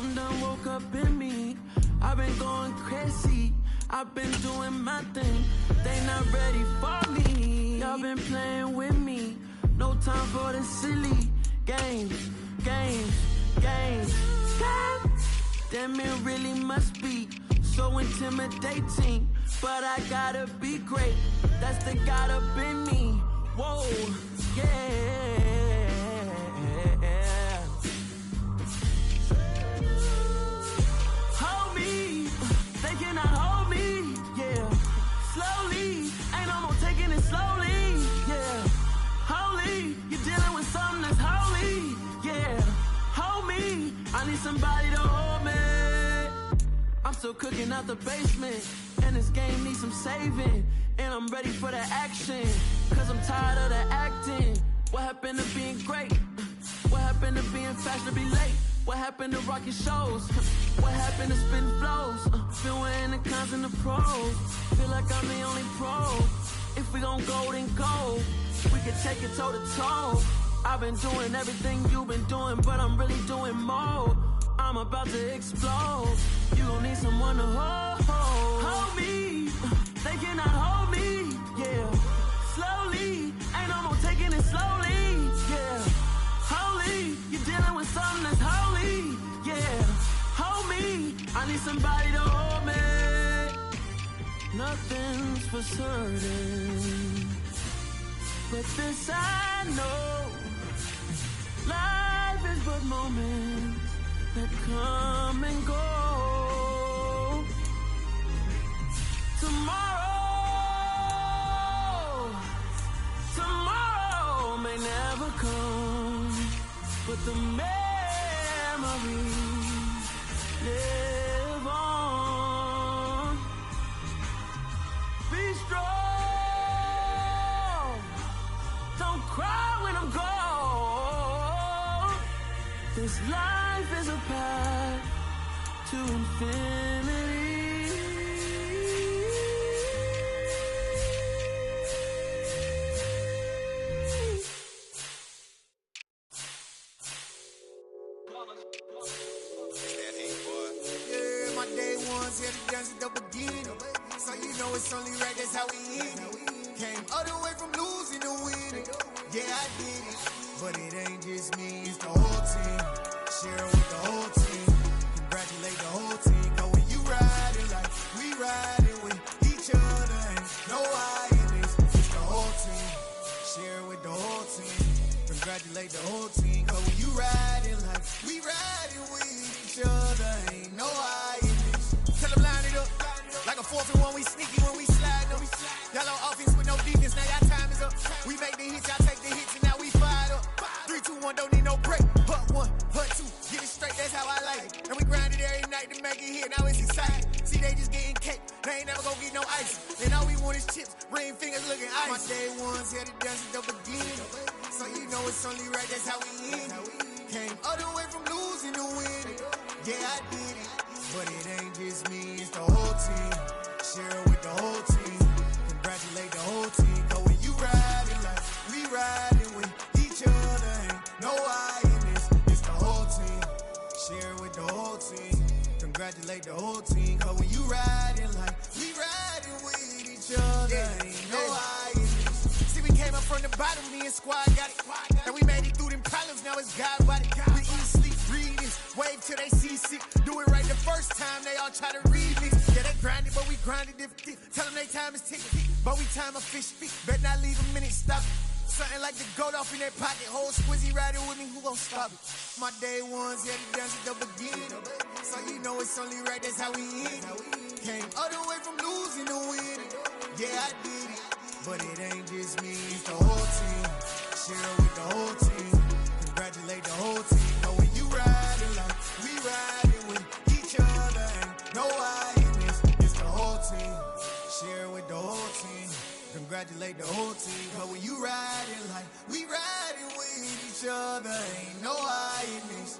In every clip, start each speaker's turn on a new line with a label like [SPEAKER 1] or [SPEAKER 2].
[SPEAKER 1] I'm done, woke up in me. I've been going crazy. I've been doing my thing. They not ready for me. Y'all been playing with me. No time for the silly games. Damn, it really must be so intimidating. But I gotta be great. That's the God up in me. Whoa, yeah. Hold me, they cannot hold me, yeah. Slowly, ain't no more taking it slowly, yeah. Holy, you're dealing with something that's holy, yeah. Hold me, I need somebody to hold me. I'm still cooking out the basement, and this game needs some saving. And I'm ready for the action, cause I'm tired of the acting. What happened to being great? What happened to being fashionably late? What happened to rocking shows? What happened to spitting flows? Been wearing the cons and the pros. Feel like I'm the only pro. If we gon' go, then go. We can take it toe to toe. I've been doing everything you've been doing, but I'm really doing more. I'm about to explode. You gon' need someone to hold me. They cannot hold me, yeah. Slowly, ain't no more taking it slowly, yeah. Holy, you're dealing with something that's holy, yeah. Hold me, I need somebody to hold me. Nothing's for certain, but this I know. Life is but moments that come and go. Tomorrow may never come, but the memories live on. Be strong, don't cry when I'm gone. This life is a path to infinity.
[SPEAKER 2] Yeah, my day ones here to dance at the beginning. So you know it's only right, that's how we end it. Came all the way from losing to winning. Yeah, I did it, but it ain't just me, it's the whole team. Share with the whole team. Congratulate the whole team. Cause when you riding like we riding with each other, ain't no I in this. It's the whole team. Share with the whole team. Congratulate the whole team. Cause when you riding like we riding with each other, ain't no I in this. Tell them line it up. Like a 4-1, we sneaky when we slide them. Yellow offense with no defense, now y'all time is up. We make the hits, y'all take the hits, and now we fired up. 3, 2, 1, don't need no break. Hut 1, hut 2, get it straight, that's how I like it. And we grind it every night to make it hit, now it's exciting. See, they just getting cake, they ain't never gonna get no ice. And all we want is chips, ring fingers looking ice. My day ones here to dance at the beginning. So you know it's only right, that's how we end it. Came all the way from losing to winning. Yeah, I did it, but it ain't just me, it's the whole team. Share with the whole team. Congratulate the whole team. Cause when you riding like we riding with each other, ain't no I in this. It's the whole team. Share with the whole team. Congratulate the whole team. Cause when you riding like we riding with each other, ain't no I in this. See, we came up from the bottom, me and squad got it. And we made it through them problems, now it's God about it. We eat, sleep, breathe this, wave till they see sick. Do it right the first time, they all try to read this. Yeah, they grinded, but we grinded different. Tell them they time is ticking, but we time a fish feet. Bet not leave a minute, stop it. Something like the goat off in their pocket. Whole squizzy riding with me, who gon' stop it? My day ones, yeah, the dance at the beginning. So you know it's only right, that's how we end it. Came all the way from losing to winning. Yeah, I did it, but it ain't just me, it's the whole team. Share with the whole team. Congratulate the whole team. But when you riding like we riding with each other, ain't no I in this. It's the whole team. Share with the whole team. Congratulate the whole team. But when you riding like we riding with each other, ain't no I in this.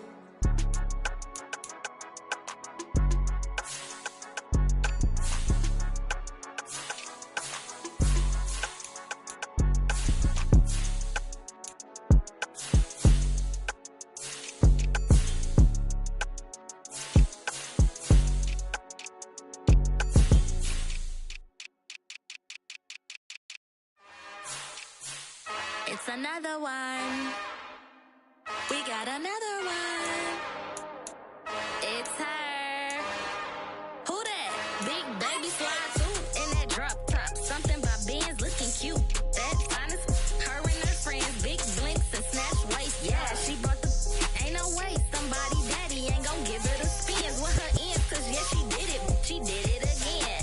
[SPEAKER 3] It's another one. We got another one. It's her. Who that? Big baby fly too. In that drop top. Something by Benz looking cute. That finest. Her and her friends. Big blinks and snatch waist. Yeah, she brought the. Ain't no way. Somebody daddy ain't gon' give her the spins with her ends. Cause yeah, she did it. She did it again.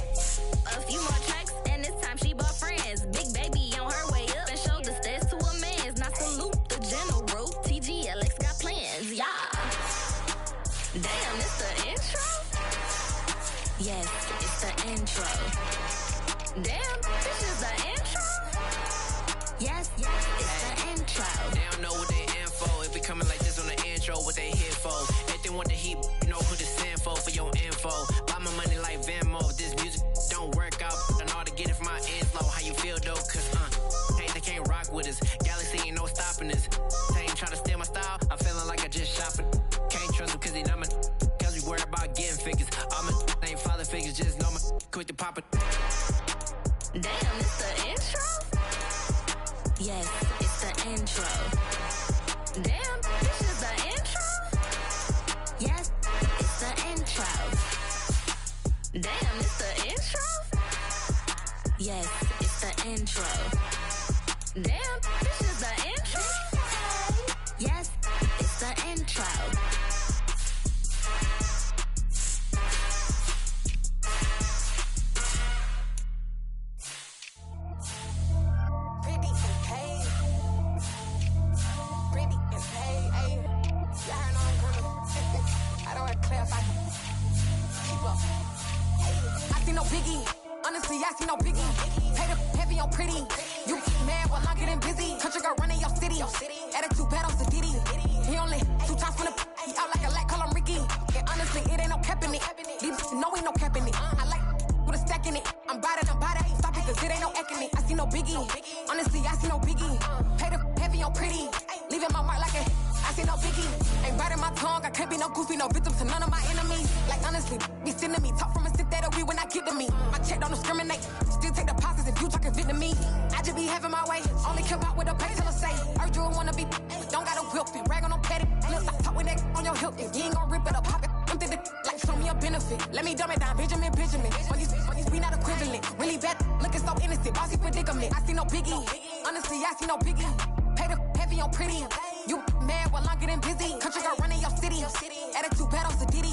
[SPEAKER 3] A few more tracks and this time she bought friends. Big baby on her way up and showed the stairs to a man's. Now salute the general. TGLX got plans, yeah. Damn, it's the intro? Yes, it's the intro. Damn, this is the intro? Yes, it's the intro.
[SPEAKER 4] They don't know what they in for. It be coming like this on the intro, what they here for. Anything want the heat, you know who to send for your info. Buy my money like Venmo. If this music don't work out, I know how to get it from my inflow. How you feel though? Cause hey, they can't rock with us. Galaxy ain't no stopping us. They ain't trying to steal my style. I'm feeling like I just shopping. Can't trust him cause he not my. Cause we worry about getting figures. All my ain't father figures, just know my quick to pop it.
[SPEAKER 3] Damn, it's the intro? Yes, it's the intro. Damn, this is the intro? Yes, it's the intro. Damn, it's the intro? Yes, it's the intro. Damn, this is the intro? Yes, it's the intro.
[SPEAKER 5] Honestly, I see no biggie. Pay the heavy on pretty. You mad while I'm getting busy. Country girl running your city. Attitude bad on the Diddy. He only 2 times from the he out like a lack, call him Ricky. And honestly, it ain't no cap in it. These know ain't no cap in it. I like with a stack in it. I'm about it. Stop it, cause it ain't no acting it. I see no biggie. Honestly, I see no biggie. Pay the heavy on pretty. Leaving my mark like a I see no biggie. Ain't biting my tongue. I can't be no goofy, no victim to none of my enemies. Like honestly, be sending me talk from a sip that we when I get to me. My check don't discriminate. Still take deposits if you talking Vietnamese. I just be having my way. Only care about what the pay teller say. Urge you wanna be. Don't gotta whip it. Rag on petty. Lips I talk with that on your hip. If you ain't gon' rip it up, pop it. Empty the like show me a benefit. Let me dumb it down. Benjamin. We not equivalent. Really bad. Looking so innocent. Bossy predicament. I see no biggie. Honestly, I see no biggie. Pay the heavy on pretty. You mad while I'm getting busy. Country girl running your city. Attitude bad on the Diddy.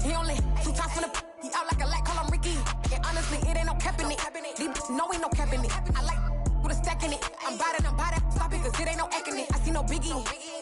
[SPEAKER 5] He only 2 times from the he out like a lack, call him Ricky. And honestly, it ain't no cap in it. These know ain't no cap in it. I like with a stack in it. I'm about it. Stop it, cause it ain't no acting it. I see no biggie.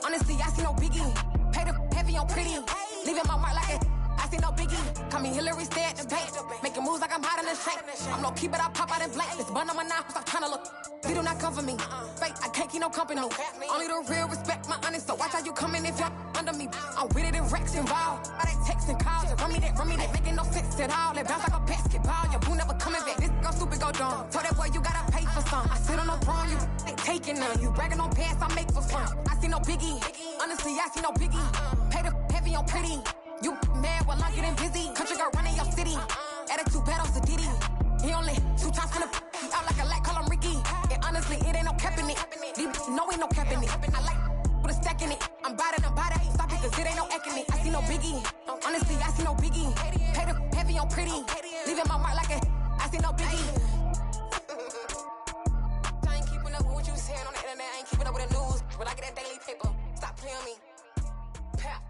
[SPEAKER 5] Honestly, I see no biggie. Pay the heavy on pretty. Leaving my mark like a I see no biggie. Call me Hillary, stay at the bank. Making moves like I'm hot in the shank. I'm low key, but I pop out in blank. This bun on my knife, stop trying to look. They do not come for me. Fake, I can't keep no company. Only the real respect my honest. So watch how you coming if y'all under me. I'm with it in Rex involved. I they texting calls. Run me that. Making no sense at all. They bounce like a basketball. Your boo never coming back. This go stupid, go dumb. Told that boy you gotta pay for some. I sit on no throne, you ain't taking none. You bragging on pants, I make for fun. I see no biggie. Honestly, I see no biggie. Pay the heavy on pretty. You mad while I'm getting busy. Country girl running your city. Attitude bad on the Diddy. He only 2 times from the he out like a lack, call him Ricky. And honestly, it ain't no cap in it. These know ain't no cap in it. I like with a stack in it. I'm about it. Stop it, cause it ain't no acting it. I see no biggie. Honestly, I see no biggie. Pay the heavy on pretty. Leaving my mark like a I see no biggie. I ain't keeping up with what you saying on the internet. I ain't keeping up with the news. But I get that daily paper. Stop playing me. Pap.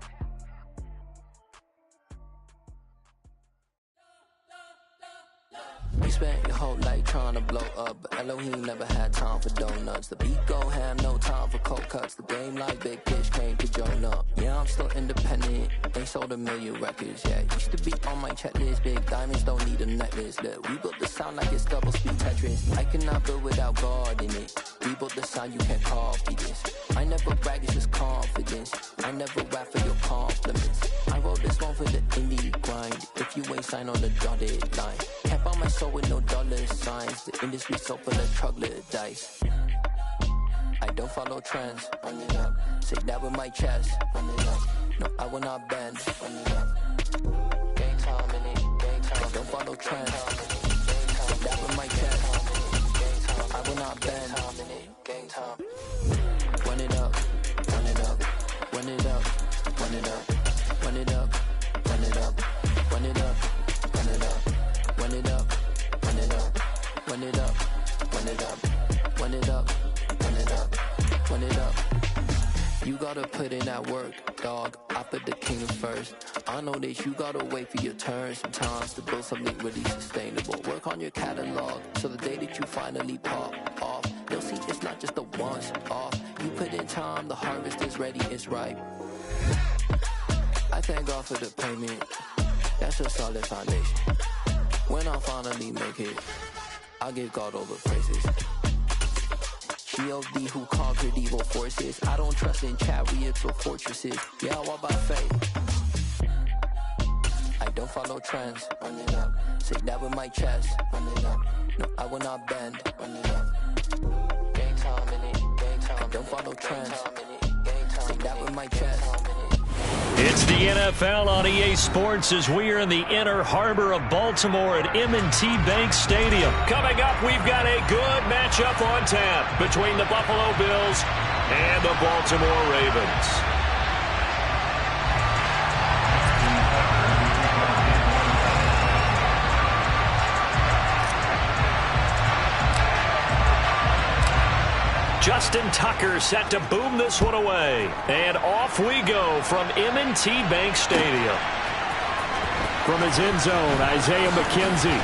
[SPEAKER 6] You spent your whole life trying to blow up, but Elohim never had time for donuts. The beat go ham, no time for cold cuts. The game like Big Fish came to join up. Yeah, I'm still independent, ain't sold a million records. Yeah, used to be on my checklist. Big diamonds don't need a necklace. Look, we built the sound like it's double speed Tetris. I cannot build without God in it. We built the sound, you can't copy this. I never brag, it's just confidence. I never rap for your compliments. I wrote this one for the indie grind. If you ain't signed on the dotted line, can't buy my soul with no dollar signs. The industry so full of troglodytes. I don't follow trends. Run it up. Say that with my chest. Run it up. No, I will not bend. Run it up. Game time in it. Game time. I don't follow trends. Say that with my chest. I will not bend. Game time. it up, run it up, run it up, run it up. You gotta put in that work, dog. I put the king first. I know that you gotta wait for your turn sometimes to build something really sustainable. Work on your catalog, so the day that you finally pop off, they'll see it's not just a once off. You put in time, the harvest is ready, it's ripe. I thank God for the payment, that's a solid foundation. When I finally make it, I give God all the praises. G.O.D. who conquered evil forces. I don't trust in chariots or fortresses. Yeah, I walk by faith. I don't follow trends. Run it up. Say that with my chest. Run it up. No, I will not bend. Run it up. Gang time in it. Gang time. I don't follow trends. Say that with my chest.
[SPEAKER 7] It's the NFL on EA Sports as we are in the inner harbor of Baltimore at M&T Bank Stadium. Coming up, we've got a good matchup on tap between the Buffalo Bills and the Baltimore Ravens. Justin Tucker set to boom this one away. And off we go from M&T Bank Stadium. From his end zone, Isaiah McKenzie.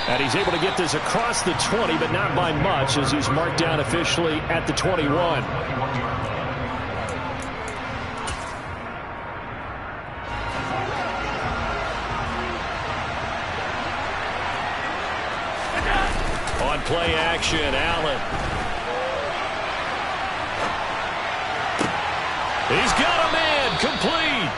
[SPEAKER 7] And he's able to get this across the 20, but not by much as he's marked down officially at the 21. On play action, Allen. He's got a man complete.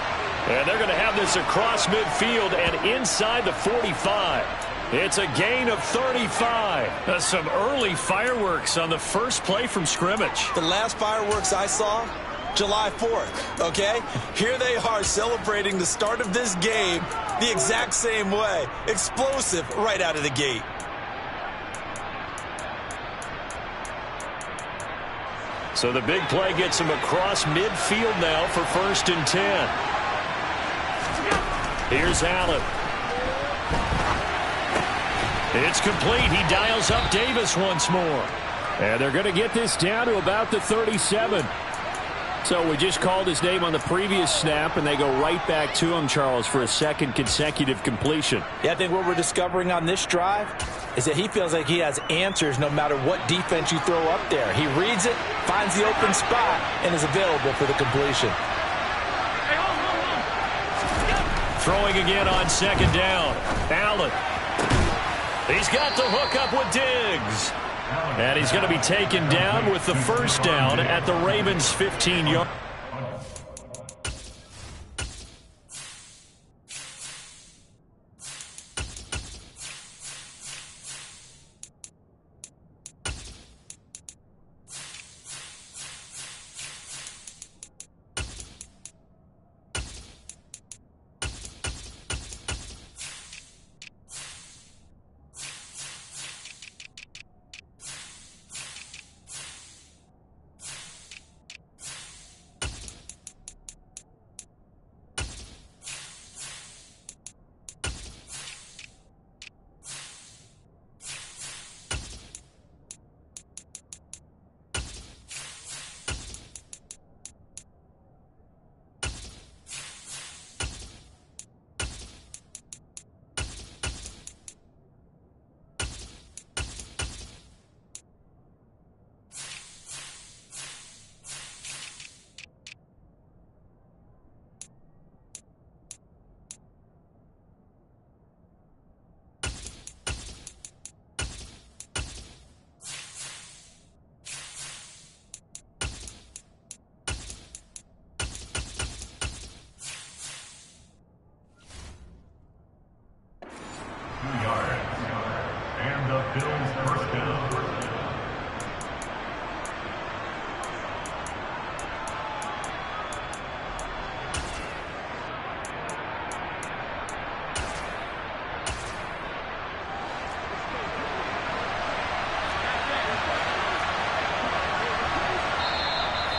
[SPEAKER 7] And they're going to have this across midfield and inside the 45. It's a gain of 35. Some early fireworks on the first play from scrimmage.
[SPEAKER 8] The last fireworks I saw, July 4th, okay? Here they are celebrating the start of this game the exact same way. Explosive right out of the gate.
[SPEAKER 7] So the big play gets him across midfield now for 1st and 10. Here's Allen. It's complete. He dials up Davis once more. And they're going to get this down to about the 37. So we just called his name on the previous snap, and they go right back to him, Charles, for a second consecutive completion.
[SPEAKER 9] Yeah, I think what we're discovering on this drive is that he feels like he has answers no matter what defense you throw up there. He reads it, finds the open spot, and is available for the completion.
[SPEAKER 7] Throwing again on 2nd down. Allen. He's got the hook up with Diggs. And he's going to be taken down with the 1st down at the Ravens' 15-yard.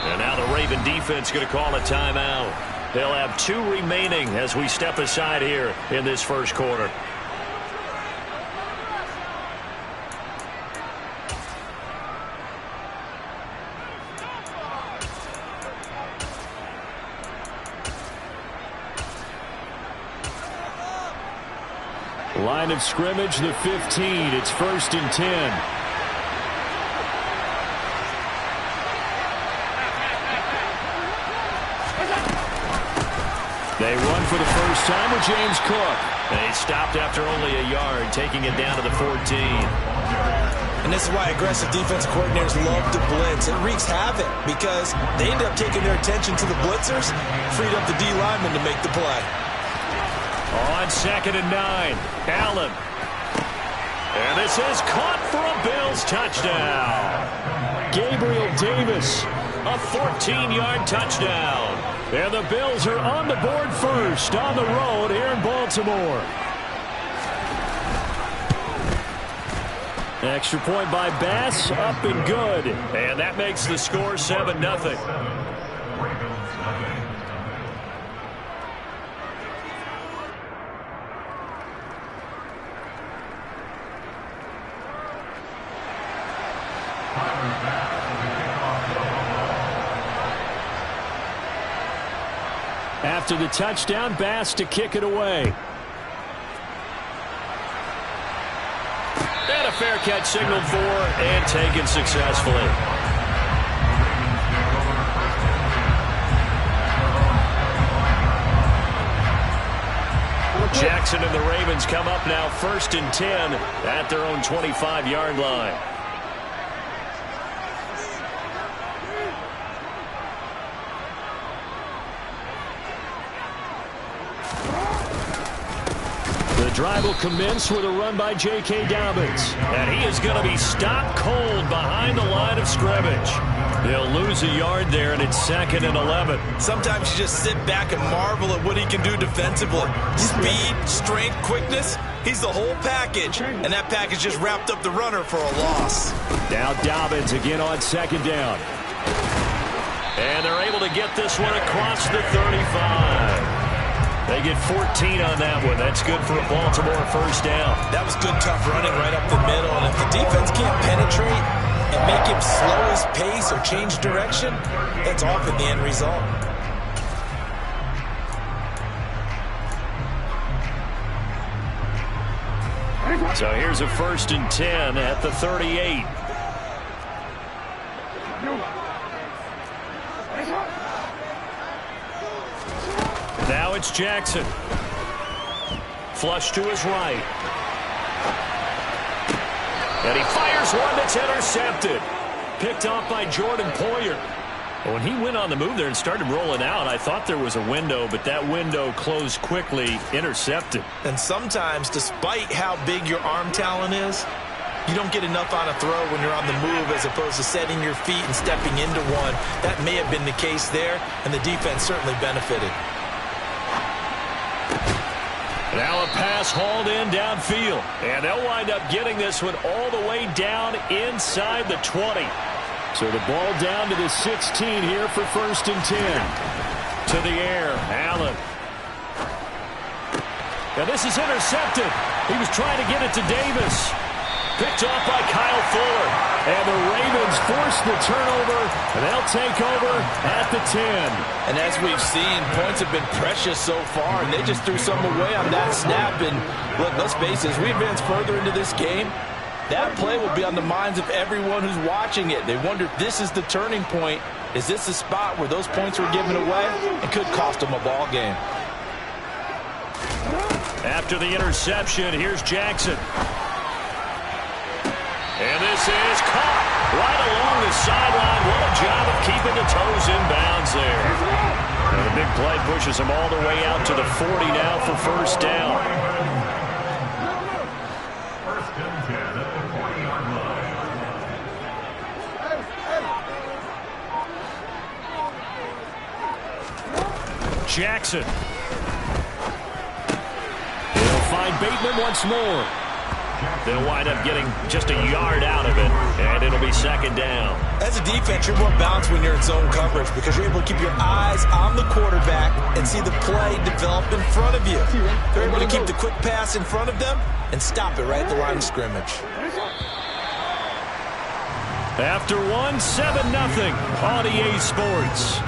[SPEAKER 7] And now the Raven defense going to call a timeout. They'll have 2 remaining as we step aside here in this 1st quarter. Line of scrimmage, the 15. It's 1st and 10. They run for the first time with James Cook. They stopped after only a yard, taking it down to the 14.
[SPEAKER 8] And this is why aggressive defensive coordinators love to blitz. It wreaks havoc because they end up taking their attention to the blitzers, freed up the D lineman to make the play.
[SPEAKER 7] On 2nd and 9, Allen. And this is caught for a Bills touchdown. Gabriel Davis, a 14-yard touchdown. And the Bills are on the board first on the road here in Baltimore. Extra point by Bass, up and good. And that makes the score 7-0. After the touchdown, Bass to kick it away. And a fair catch signaled for and taken successfully. Jackson and the Ravens come up now 1st and 10 at their own 25-yard line. The drive will commence with a run by J.K. Dobbins. And he is going to be stopped cold behind the line of scrimmage. He'll lose a yard there, and it's 2nd and 11.
[SPEAKER 8] Sometimes you just sit back and marvel at what he can do defensively. Speed, strength, quickness. He's the whole package. And that package just wrapped up the runner for a loss.
[SPEAKER 7] Now Dobbins again on 2nd down. And they're able to get this one across the 35. They get 14 on that one. That's good for a Baltimore first down.
[SPEAKER 8] That was good, tough running right up the middle. And if the defense can't penetrate and make him slow his pace or change direction, that's often the end result.
[SPEAKER 7] So here's a 1st and 10 at the 38. Now it's Jackson. Flush to his right. And he fires one that's intercepted. Picked off by Jordan Poyer. When he went on the move there and started rolling out, I thought there was a window, but that window closed quickly, intercepted.
[SPEAKER 8] And sometimes, despite how big your arm talent is, you don't get enough on a throw when you're on the move as opposed to setting your feet and stepping into one. That may have been the case there, and the defense certainly benefited.
[SPEAKER 7] Now a pass hauled in downfield. And they'll wind up getting this one all the way down inside the 20. So the ball down to the 16 here for 1st and 10. To the air, Allen. Now this is intercepted. He was trying to get it to Davis. Picked off by Kyle Fuller. And the Ravens force the turnover, and they'll take over at the 10.
[SPEAKER 9] And as we've seen, points have been precious so far, and they just threw some away on that snap. And look, let's face it, as we advance further into this game, that play will be on the minds of everyone who's watching it. They wonder if this is the turning point. Is this the spot where those points were given away? It could cost them a ball game.
[SPEAKER 7] After the interception, here's Jackson. And this is caught right along the sideline. What a job of keeping the toes in bounds there. And the big play pushes him all the way out to the 40 now for first down. Jackson. He'll find Bateman once more. They'll wind up getting just a yard out of it, and it'll be 2nd down.
[SPEAKER 8] As a defense, you're more balanced when you're in zone coverage because you're able to keep your eyes on the quarterback and see the play develop in front of you. They're able to keep the quick pass in front of them and stop it right at the line of scrimmage.
[SPEAKER 7] After 7-0 on EA Sports.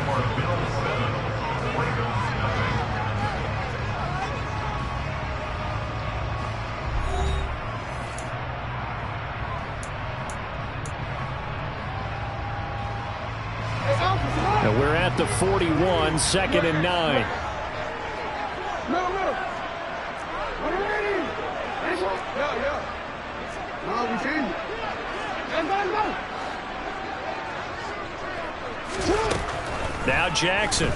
[SPEAKER 7] at the 41, 2nd and 9. Now Jackson.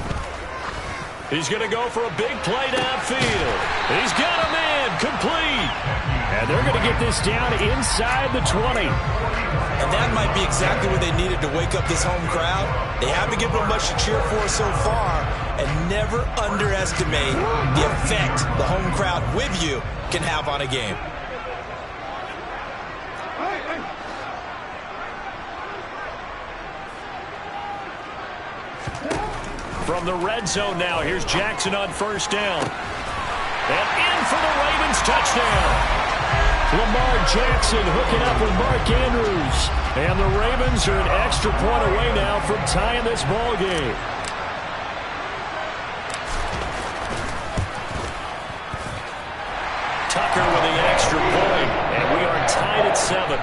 [SPEAKER 7] He's going to go for a big play downfield. He's got a man complete. And they're going to get this down inside the 20.
[SPEAKER 8] And that might be exactly what they needed to wake up this home crowd. They haven't given them much to cheer for so far. And never underestimate the effect the home crowd with you can have on a game.
[SPEAKER 7] From the red zone now, here's Jackson on first down. And in for the Ravens touchdown. Lamar Jackson hooking up with Mark Andrews. And the Ravens are an extra point away now from tying this ball game. Tucker with the extra point. And we are tied at 7.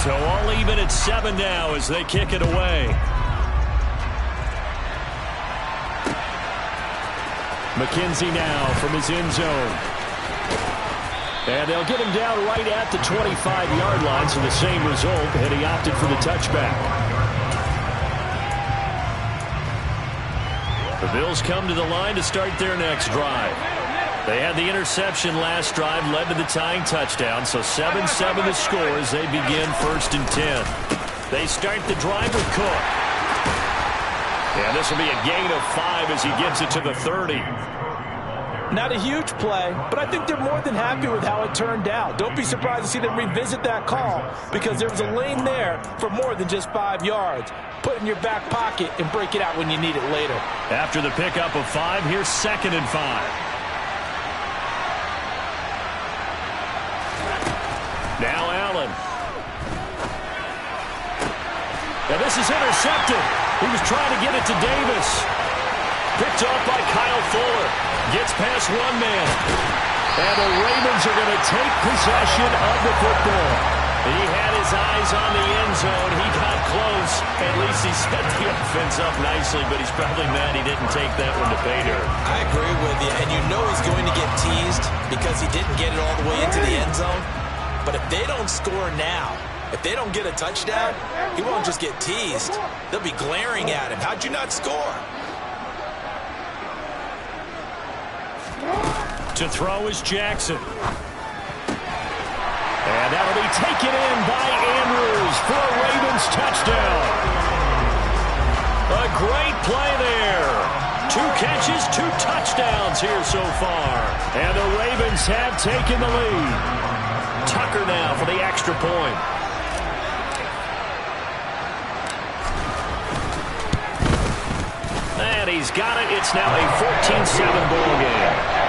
[SPEAKER 7] So all even at 7 now as they kick it away. McKenzie now from his end zone. And they'll get him down right at the 25-yard line, so the same result, and he opted for the touchback. The Bills come to the line to start their next drive. They had the interception last drive, led to the tying touchdown, so 7-7 the score as they begin 1st and 10. They start the drive with Cook. And this will be a gain of 5 as he gets it to the 30.
[SPEAKER 9] Not a huge play, but I think they're more than happy with how it turned out. Don't be surprised to see them revisit that call because there was a lane there for more than just 5 yards. Put it in your back pocket and break it out when you need it later.
[SPEAKER 7] After the pickup of 5, here's 2nd and 5. Now Allen. And this is intercepted. He was trying to get it to Davis. Picked off by Kyle Fuller. Gets past one man. And the Ravens are going to take possession of the football. He had his eyes on the end zone. He got close. At least he set the offense up nicely, but he's probably mad he didn't take that one to pay dirt.
[SPEAKER 8] I agree with you, and you know he's going to get teased because he didn't get it all the way into the end zone. But if they don't score now, if they don't get a touchdown, he won't just get teased. They'll be glaring at him. How'd you not score?
[SPEAKER 7] To throw is Jackson. And that'll be taken in by Andrews for a Ravens touchdown. A great play there. 2 catches, 2 touchdowns here so far. And the Ravens have taken the lead. Tucker now for the extra point. And he's got it. It's now a 14-7 ball game.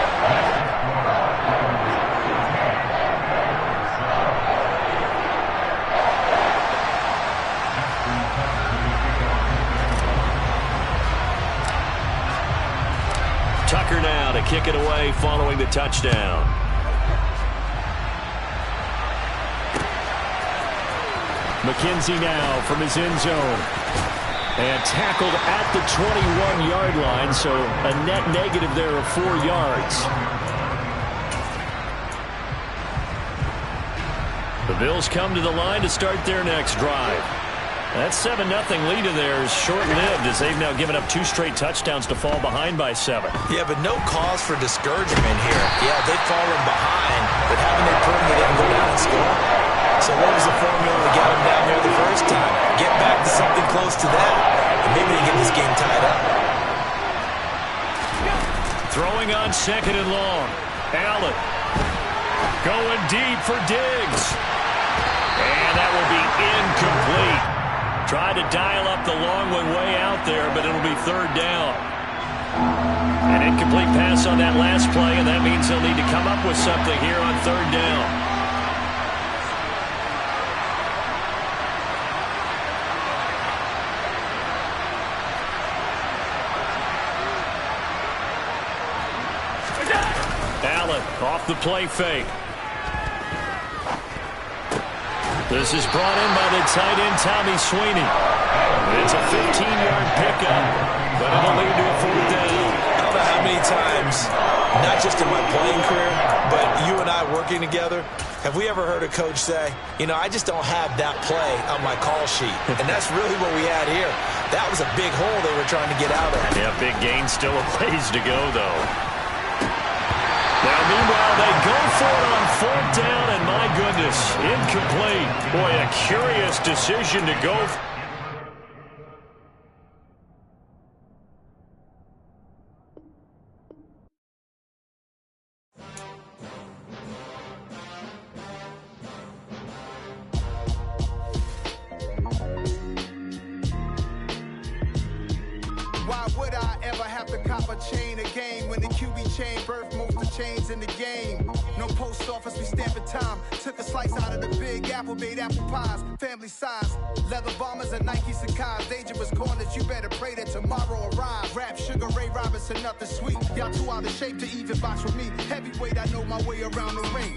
[SPEAKER 7] Tucker now to kick it away following the touchdown. McKenzie now from his end zone. And tackled at the 21-yard line, so a net negative there of 4 yards. The Bills come to the line to start their next drive. That 7-0 lead of theirs short-lived as they've now given up 2 straight touchdowns to fall behind by 7.
[SPEAKER 8] Yeah, but no cause for discouragement here. Yeah, they've fallen behind, but haven't they proven they didn't go down and score? So what was the formula to get them down there the first time? Get back to something close to that, and maybe they get this game tied up.
[SPEAKER 7] Throwing on 2nd and long. Allen going deep for Diggs. And that will be incomplete. Tried to dial up the long one way out there, but it'll be 3rd down. An incomplete pass on that last play, and that means they'll need to come up with something here on 3rd down. Allen off the play fake. This is brought in by the tight end, Tommy Sweeney. It's a 15-yard pickup, but it'll lead to a 4th down.
[SPEAKER 8] I don't know how many times, not just in my playing career, but you and I working together, have we ever heard a coach say, you know, I just don't have that play on my call sheet. And that's really what we had here. That was a big hole they were trying to get out of.
[SPEAKER 7] Yeah, big gain, still a ways to go, though. Now, meanwhile, they go for it on 4th down, and my goodness, incomplete. Boy, a curious decision to go.
[SPEAKER 2] Why would I ever have to cop a chain again when the QB chain birthed most of the chains in the game? No post office, we stamping time. Took a slice out of the big apple, made apple pies, family size. Leather bombers and Nike Sacai's. Dangerous corners, you better pray that tomorrow arrives. Rap, Sugar Ray Robinson, nothing sweet. Y'all too out of shape to even box with me. Heavyweight, I know my way around the ring.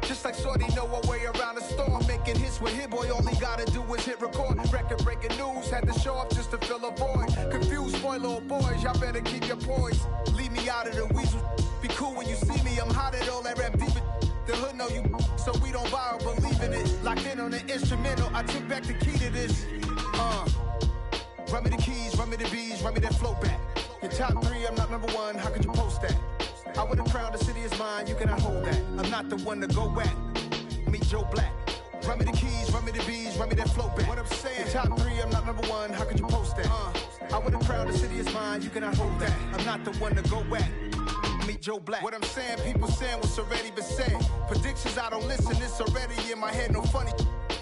[SPEAKER 2] Just like Shorty know her way around the storm. Making hits with Hit Boy, all he gotta do is hit record. Record breaking news, had to show up just to fill a void. Confused boy, little boys, y'all better keep your poise. Leave me out of the weasel. Be cool when you see me, I'm hot at all that rap deep. The hood know you, so we don't borrow, believe in it. Locked in on the instrumental, I took back the key to this. Run me the keys, run me the bees, run me that flow back. Your top 3, I'm not number 1, how could you post that? I would have crowned the city is mine, you cannot hold that. I'm not the one to go at. Meet Joe Black. Run me the keys, run me the bees, run me that flow back. What I'm saying, your top 3, I'm not number 1, how could you post that? I would have crowned the city is mine, you cannot hold that. I'm not the one to go at. Meet Joe Black. What I'm saying, people saying what's already been said. Predictions, I don't listen, it's already in my head, no funny.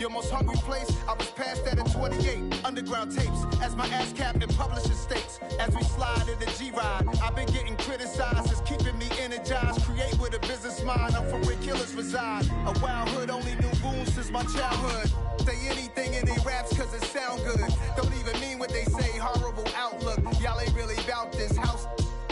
[SPEAKER 2] Your most hungry place, I was past that at 28. Underground tapes, as my ass capped in publishing states. As we slide in the G-Ride, I've been getting criticized, it's keeping me energized. Create with a business mind, I'm from where killers reside. A wild hood, only knew goons since my childhood. Say anything in they raps cause it sound good. Don't even mean what they say, horrible outlook. Y'all ain't really about this house.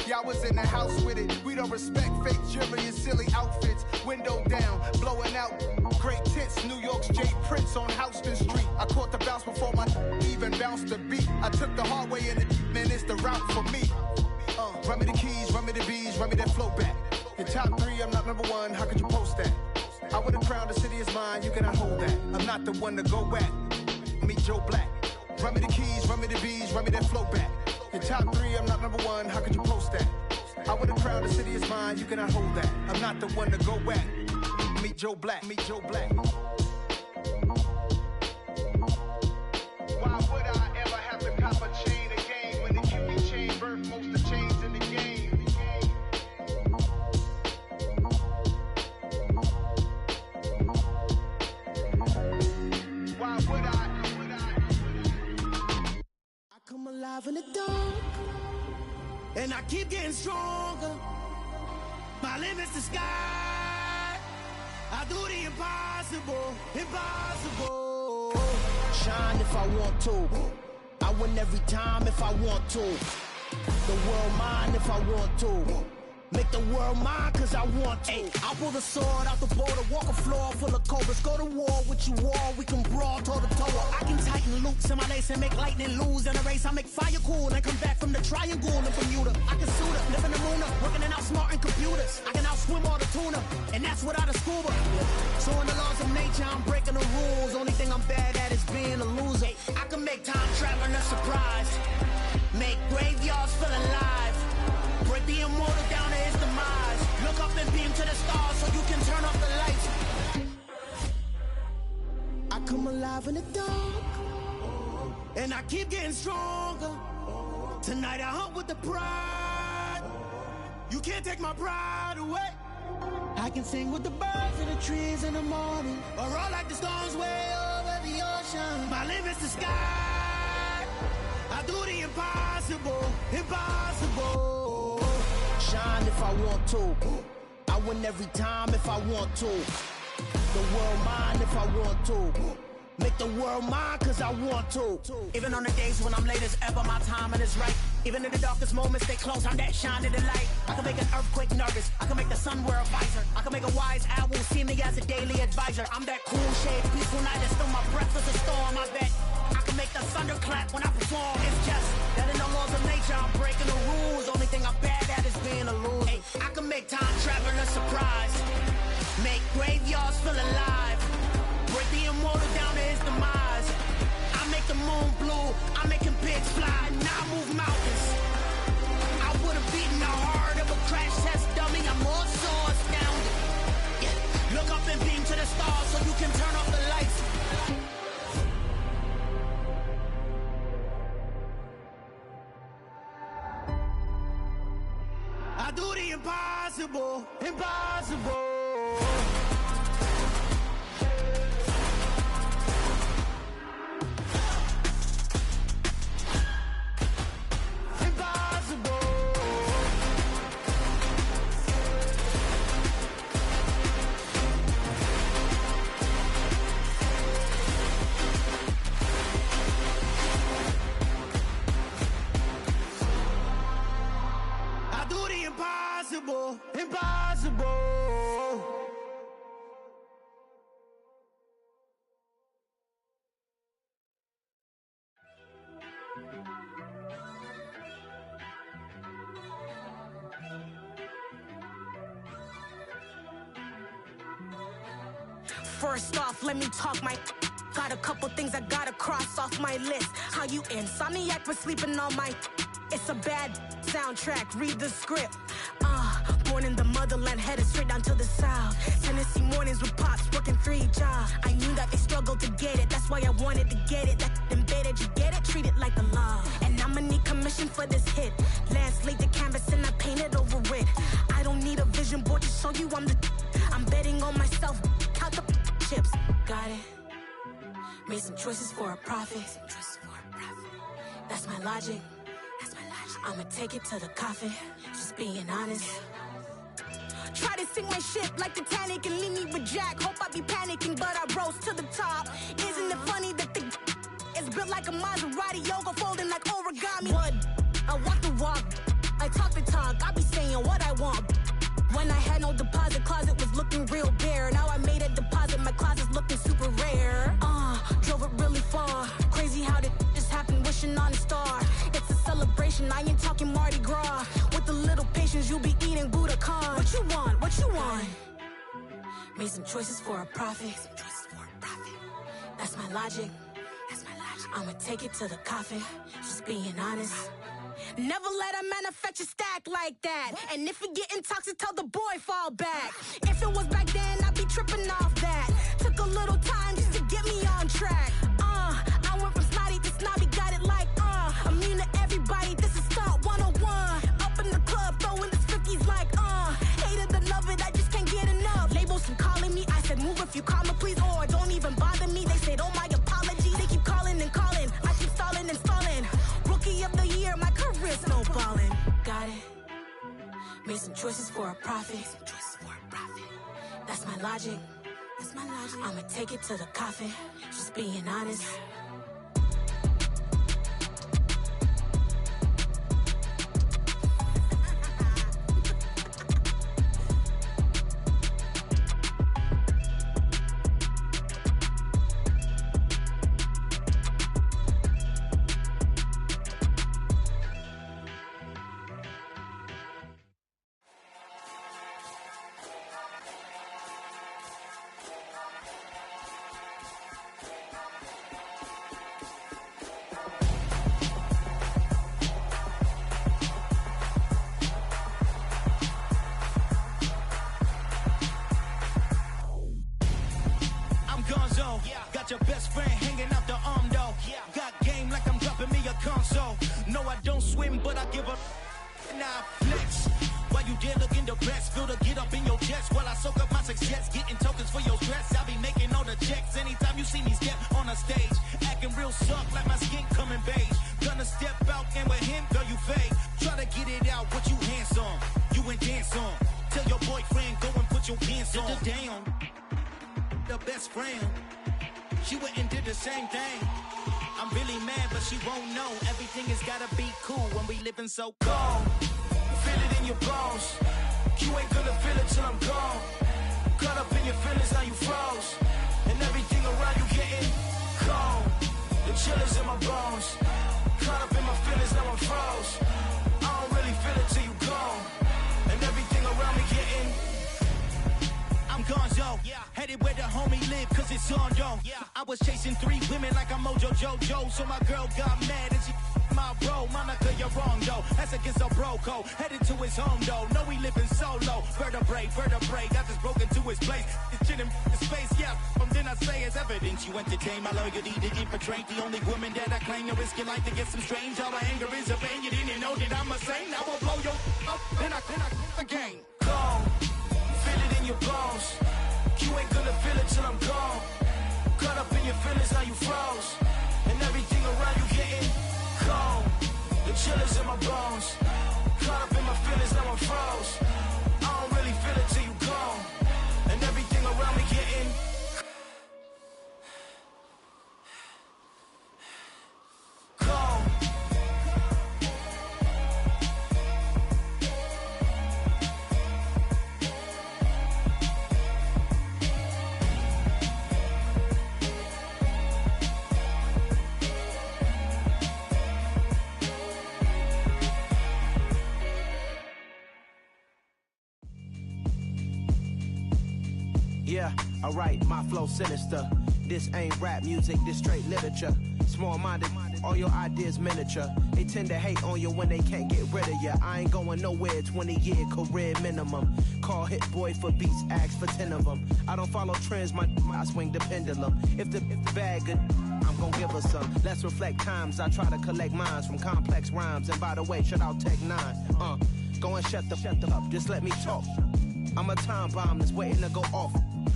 [SPEAKER 2] Y'all was in the house with it. We don't respect fake jewelry and silly outfits. Window down, blowing out great tits. New York's J. Prince on Houston Street. I caught the bounce before my even bounced the beat. I took the hard way in it, man, it's the route for me. Run me the keys, run me the bees, run me that flow back. Your top 3, I'm not number 1, how could you post that? I would have crowned the city is mine, you cannot hold that. I'm not the one to go at. Meet Joe Black. Run me the keys, run me the bees, run me that flow back. Your top 3, I'm not number 1, how could you post that? I would have crowned the city is mine, you cannot hold that. I'm not the one to go at. Meet Joe Black, meet Joe Black. Why would I ever have to cop a chain again when the QB chain birthed most of the chains in the game? Why would I? I come alive in the dark, and I keep getting stronger. My limit's the sky. I do the impossible, impossible. Shine if I want to. I win every time if I want to. The world mine if I want to. Make the world mine cause I want to. I'll pull the sword out the border, walk a floor full of cobras. Go to war with you all, we can brawl toe to toe. I can tighten loops in my lace and make lightning lose in a race. I make fire cool and come back from the triangle in Bermuda. I can suit up, live in the moon, working and outsmarting computers. I can outswim all the tuna, and that's without a scuba. So in the laws of nature, I'm breaking the rules. Only thing I'm bad at is being a loser. I can make time traveling a surprise. Make graveyards feel alive. Break the immortal down to his demise. Look up and beam to the stars so you can turn off the lights. I come alive in the dark, and I keep getting stronger. Tonight I hunt with the pride. You can't take my pride away. I can sing with the birds in the trees in the morning, or roll like the storms way over the ocean. My limit's the sky. I do the impossible, impossible. Shine if I want to. I win every time if I want to. The world mine if I want to. Make the world mine cause I want to. Even on the days when I'm late as ever, my timing is right.
[SPEAKER 1] Even in the darkest moments, stay close, I'm that shine of the light. I can make an earthquake nervous, I can make the sun wear a visor. I can make a wise owl see me as a daily advisor. I'm that cool shade, peaceful night, and still my breath is a storm, I bet. I can make the thunder clap when I perform. It's just that in the laws of nature, I'm breaking the rules. Only thing I'm bad at is being a loser. Hey, I can make time travel a surprise. Make graveyards feel alive. Break the immortal down to his demise. I make the moon blue, I'm making pigs fly. Now I move mountains. I would have beaten the heart of a crash test dummy. I'm more so astounded. Yeah. Look up and beam to the stars so you can turn off the lights. I do the impossible, impossible. Impossible, impossible. First off, let me talk my... Got a couple things I gotta cross off my list. How you insomniac for sleeping on my... It's a bad soundtrack, read the script. Born in the motherland, headed straight down to the south. Tennessee mornings with pops, working 3 jobs. I knew that they struggled to get it, that's why I wanted to get it. That embedded, you get it, treat it like a law. And I'ma need commission for this hit. Lance laid the canvas and I painted over it. I don't need a vision board to show you I'm betting on myself, count the chips. Got it. Made some choices for a profit. That's my logic. I'ma take it to the coffin, just being honest. Try to sink my ship like Titanic and leave me with Jack. Hope I be panicking, but I rose to the top. Isn't it funny that the is built like a Maserati, yoga folding like origami? What? I walk the walk, I talk the talk, I be saying what I want. When I had no deposit, closet was looking real bare. Now I made a deposit, my closet's looking super rare. Drove it really far. Crazy how did just happen, wishing on a star. It's a celebration, I ain't talking Mardi Gras. With a little patience, you'll be eating Budokan. What you want? What you want? Made some choices for a profit. That's my logic. I'ma take it to the coffin, just being honest. Never let a manufacture stack like that. And if it getting toxic, tell the boy fall back. If it was back then, I'd be tripping off that. Took a little time just to get me on track. I went from snotty to snobby, got it like immune to everybody, this is stunt 101. Up in the club, throwing the cookies like hate it or love it, I just can't get enough. Labels keep calling me, I said move if you call me please, or don't even bother me. They said oh my apologies, they keep calling and calling. I keep stalling and stalling. Rookie of the year, my career snowballing. Got it. Made some choices for a profit. That's my logic. I'ma take it to the coffin, just being honest. Got your best friend hanging out the arm though. Got game like I'm dropping me a console. No, I don't swim, but I give a now flex. While you there looking depressed, feel the get up in your chest while I soak up my success, getting tokens for your stress. I be making all the checks anytime you see me step on a stage, acting real soft like my skin coming beige. Gonna step out and with him, girl, you fade. Try to get it out, what you handsome, you ain't dance on. Tell your boyfriend go and put your pants on. Damn, the best friend, she went and did the same thing. I'm really mad, but she won't know. Everything has gotta be cool when we living so cold. Feel it in your bones. You ain't gonna feel it till I'm gone. Caught up in your feelings, now you froze. And everything around you getting cold. The chill is in my bones. Caught up in my feelings, now I'm froze. I don't really feel it till you gone. And everything around me getting I'm gonzo, headed where the homie live, cause it's on, yo. I was chasing 3 women like I'm Mojo Jojo, so my girl got mad and she my bro. Monica, you're wrong, though. That's against a bro code. Headed to his home, though. No, we living solo. Vertebrae. I just broke into his place. This shit in space, yeah. From then I say it's evidence. You entertain my loyalty to infiltrate the only woman that I claim to risk your life to get some strange. All my anger is a pain. You didn't know that I'm a saint. Now I'll blow your up. Then I again. Gone. Feel it in your bones. You ain't gonna feel it till I'm gone. Caught up in your feelings, now you froze. And everything around you getting cold. The chill is in my bones. Caught up in my feelings, now I'm froze. I don't really feel it till you gone. And everything around me getting cold.
[SPEAKER 10] Yeah, alright, my flow sinister. This ain't rap music, this straight literature. Small-minded, all your ideas miniature. They tend to hate on you when they can't get rid of you. I ain't going nowhere, 20-year career minimum. Call Hit Boy for beats, ask for 10 of them. I don't follow trends, I swing the pendulum. If the bag good, I'm gon' give her some. Let's reflect times, I try to collect minds from complex rhymes. And by the way, shout out Tech 9. Go and shut the up, just let me talk. I'm a time bomb that's waiting to go off.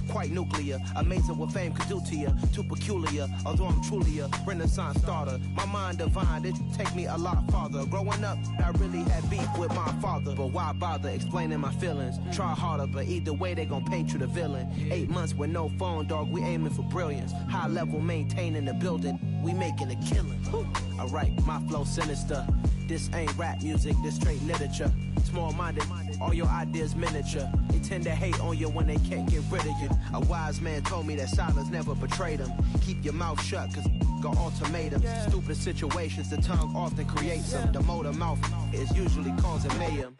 [SPEAKER 10] Quite nuclear, amazing what fame could do to you. Too peculiar, although I'm truly a renaissance starter. My mind divine, it take me a lot farther. Growing up, I really had beef with my father. But why bother explaining my feelings? Try harder, but either way they gon' paint you the villain. 8 months with no phone, dog, we aiming for brilliance. High level maintaining the building, we making a killing. Alright, my flow sinister. This ain't rap music, this straight literature. Small-minded, all your ideas miniature. They tend to hate on you when they can't get rid of you. A wise man told me that silence never betrayed him. Keep your mouth shut, cause got ultimatums. Stupid situations, the tongue often creates them. The motor mouth is usually causing mayhem.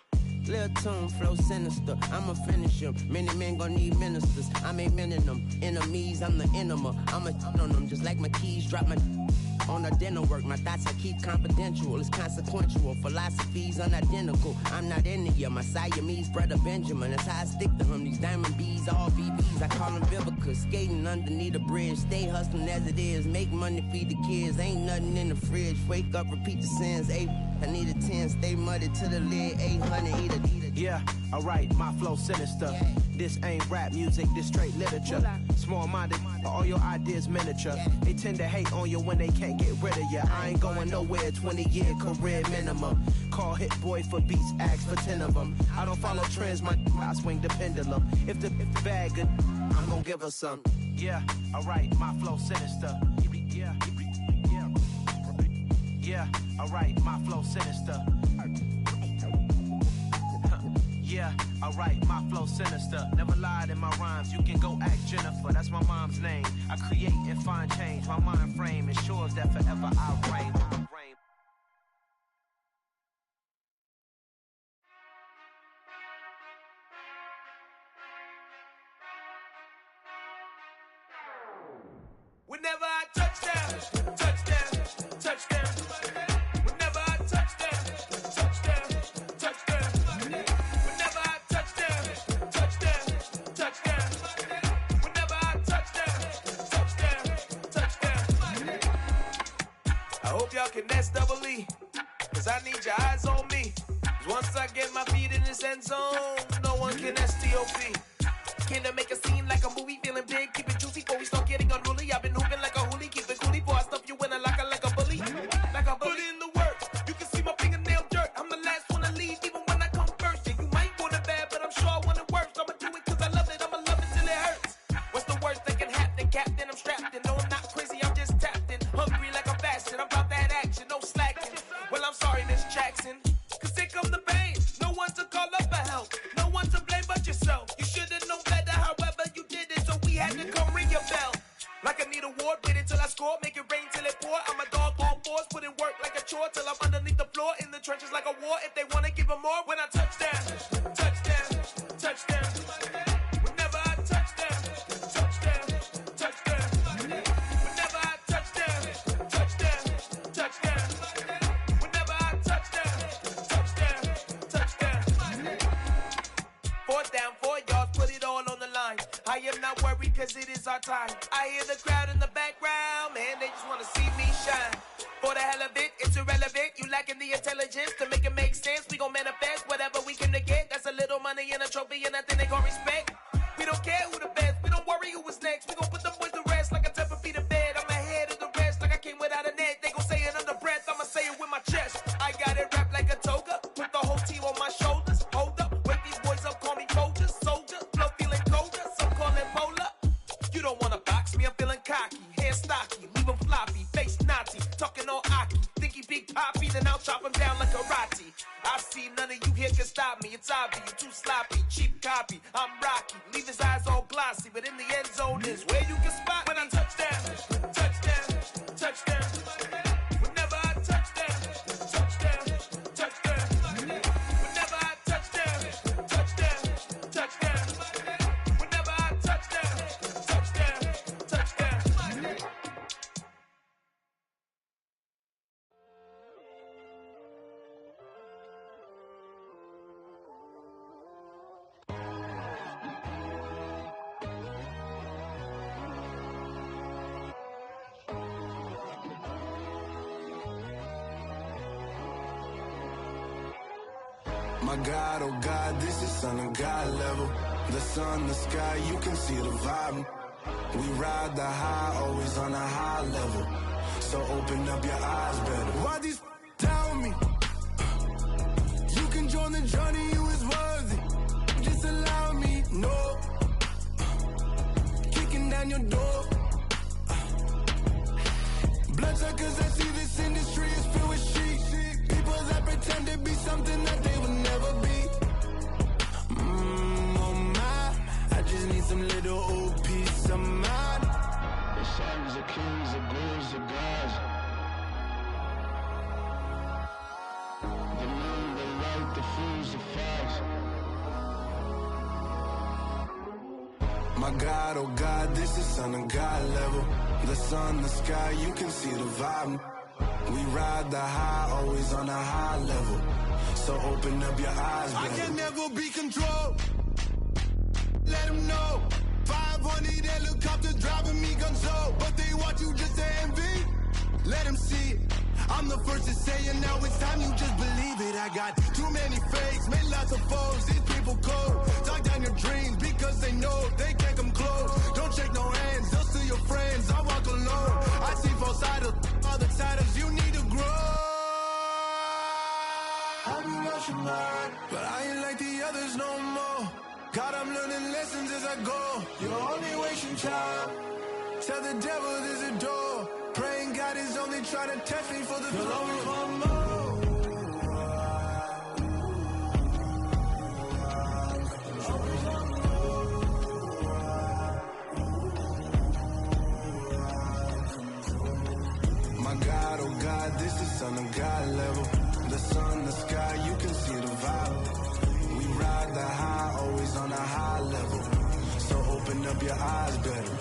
[SPEAKER 11] Lil' tune, flow sinister, I'ma finish him. Many men gon' need ministers, I'm a men in them. Enemies, I'm the enema. I'ma on them, just like my keys, drop my on the dinner work. My thoughts I keep confidential, it's consequential. Philosophies unidentical, I'm not in it yet. My Siamese brother Benjamin, that's how I stick to him. These diamond bees, all BBs, I call them Vivica. Skating underneath a bridge, stay hustling as it is. Make money, feed the kids, ain't nothing in the fridge. Wake up, repeat the sins, I need a 10, stay muddy to the lid, 800, eat a.
[SPEAKER 10] Yeah, alright, my flow sinister. This ain't rap music, this straight literature. Small-minded, all your ideas miniature. They tend to hate on you when they can't get rid of you. I ain't going nowhere, 20-year career minimum. Call Hit Boy for beats, ask for 10 of them. I don't follow trends, I swing the pendulum. If the bag good, I'm gon' give her some. Yeah, alright, my flow sinister. Yeah, alright, my flow sinister. Yeah, alright, my flow sinister. Never lied in my rhymes, you can go ask Jennifer. That's my mom's name. I create and find change. My mind frame ensures that forever I reign.
[SPEAKER 1] whenever I touch down, touchdown, touchdown. Whenever I touch down, touchdown, touchdown. Whenever I touch down, touchdown, touchdown. Whenever I touch down, touchdown. I hope y'all can nest double E, cause I need your eyes on me. Cause once I get my feet in this end zone, no one can STOP. Can I make a scene like a movie, feeling big, keep it juicy before we start getting unruly. I've been hooping like a hoolie, keep it coolie before I stuff you in a locker like a bully. Like a bully. Put in the work, you can see my fingernail dirt. I'm the last one to leave, even when I come first. Yeah, you might want it bad, but I'm sure I want it worse. I'ma do it cause I love it, I'ma love it till it hurts. What's the worst that can happen, Captain? I'm strapped in, no I'm not crazy, I'm just tapped in. Hungry like I'm fast.
[SPEAKER 12] make even more when I touch down. Touchdown, touchdown. Whenever I touch down, touchdown, touchdown. Whenever I touch down, touchdown, touchdown. Whenever I touch down, touchdown, touchdown. 4th down, 4 yards, put it all on the line. I am not worried cause it is our time. I hear the crowd in the background, man, they just wanna see me shine. For the hell of it, it's irrelevant. You lacking the intelligence to make it make sense. We gon' manifest whatever we came to get. That's a little money and a trophy and nothing they gon' respect. We don't care who the best, we don't worry who was next. We gon' put them boys to rest like a 10 feet of bed. I'm ahead of the rest like I came without a net. They gon' say it under breath, I'ma say it with my chest. I got it wrapped like a toga, put the whole team on my shoulders. Hold up, wake these boys up, call me soldier, soldier. Flow feeling colder, some call it polar. You don't wanna box me, I'm feeling cocky. Hair stocky, leave him floppy, face naughty. Talking all aki, think he big poppy, then I'll chop him down like karate. I see none of you here can stop me. It's obvious, you too sloppy, cheap copy. I'm Rocky, leave his eyes all glossy, but in the end zone is where you can spot when I touch down, touchdown, touchdown. Whenever I touch down, touchdown, touchdown. Whenever I touch down, touchdown, touchdown. Whenever I touch down, touchdown, touchdown.
[SPEAKER 13] My God, oh God, this is Son of God level. The sun, the sky, you can see the vibe. We ride the high, always on a high level. So open up your eyes better. Why these tell me? You can join the journey, you is worthy. Just allow me, no. Kicking down your door. Bloodsuckers, I see this industry is filled with sheep. People that pretend to be something that they will never be. Oh my, I just need some little old peace of mind. The sons of kings, the ghouls, the gods. The moon, the light, the fools, the facts. My God, oh God, this is Son of God level. The sun, the sky, you can see the vibe. We ride the high, always on a high level. So open up your eyes, baby. I can never be controlled. Let them know. 500 helicopters driving me gonzo. But they want you just to envy. Let them see it. I'm the first to say it, now it's time you just believe it. I got too many fakes, made lots of foes. These people cold. Talk down your dreams because they know they can't come close. Don't shake no hands, they'll steal your friends. I walk alone. I see false idols, other titles, you need to grow. I've been watching mine, but I ain't like the others no more. God, I'm learning lessons as I go. You're only wasting time. Tell the devil there's a door. Praying God is only trying to test me for the glory for more. My God, oh God, this is Son of God level. The sun, the sky, you can see the vibe. We ride the high, always on a high level. So open up your eyes better.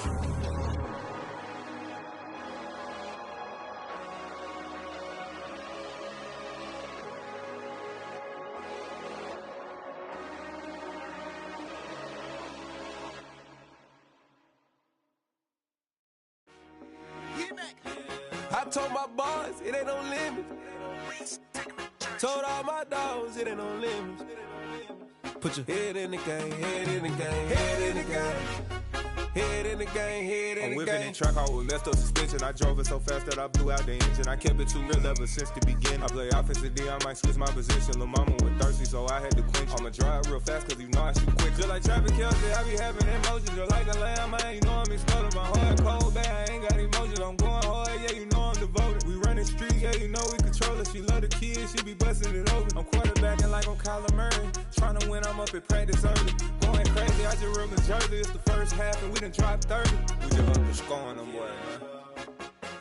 [SPEAKER 14] I told my boys, it ain't no limit. Told all my dogs, it ain't no limit. Put your head in the game, head in the game, head in the game. Head in the game, head in the game. I'm whipping in track out with messed up suspension. I drove it so fast that I blew out the engine. I kept it too real ever since the beginning. I play offensive D, I might switch my position. Lil' mama was thirsty, so I had to quench. I'ma drive real fast, cause you know I shoot quick. Just like traffic Kelsey, I be having emotions. Just like a lamb, man, you know I'm exploding. My heart cold, bad, I ain't got emotions. I'm going hard, yeah, you know I'm devoted. We running streets, yeah, you know we control it. She love the kids, she be busting it over. I'm quarterbacking like I'm Kyler Murray. Trying to win, I'm up at practice early. Going crazy, I just rub the jersey. It's the first half and we done dropped 30. We just up to scoring them, boy, man.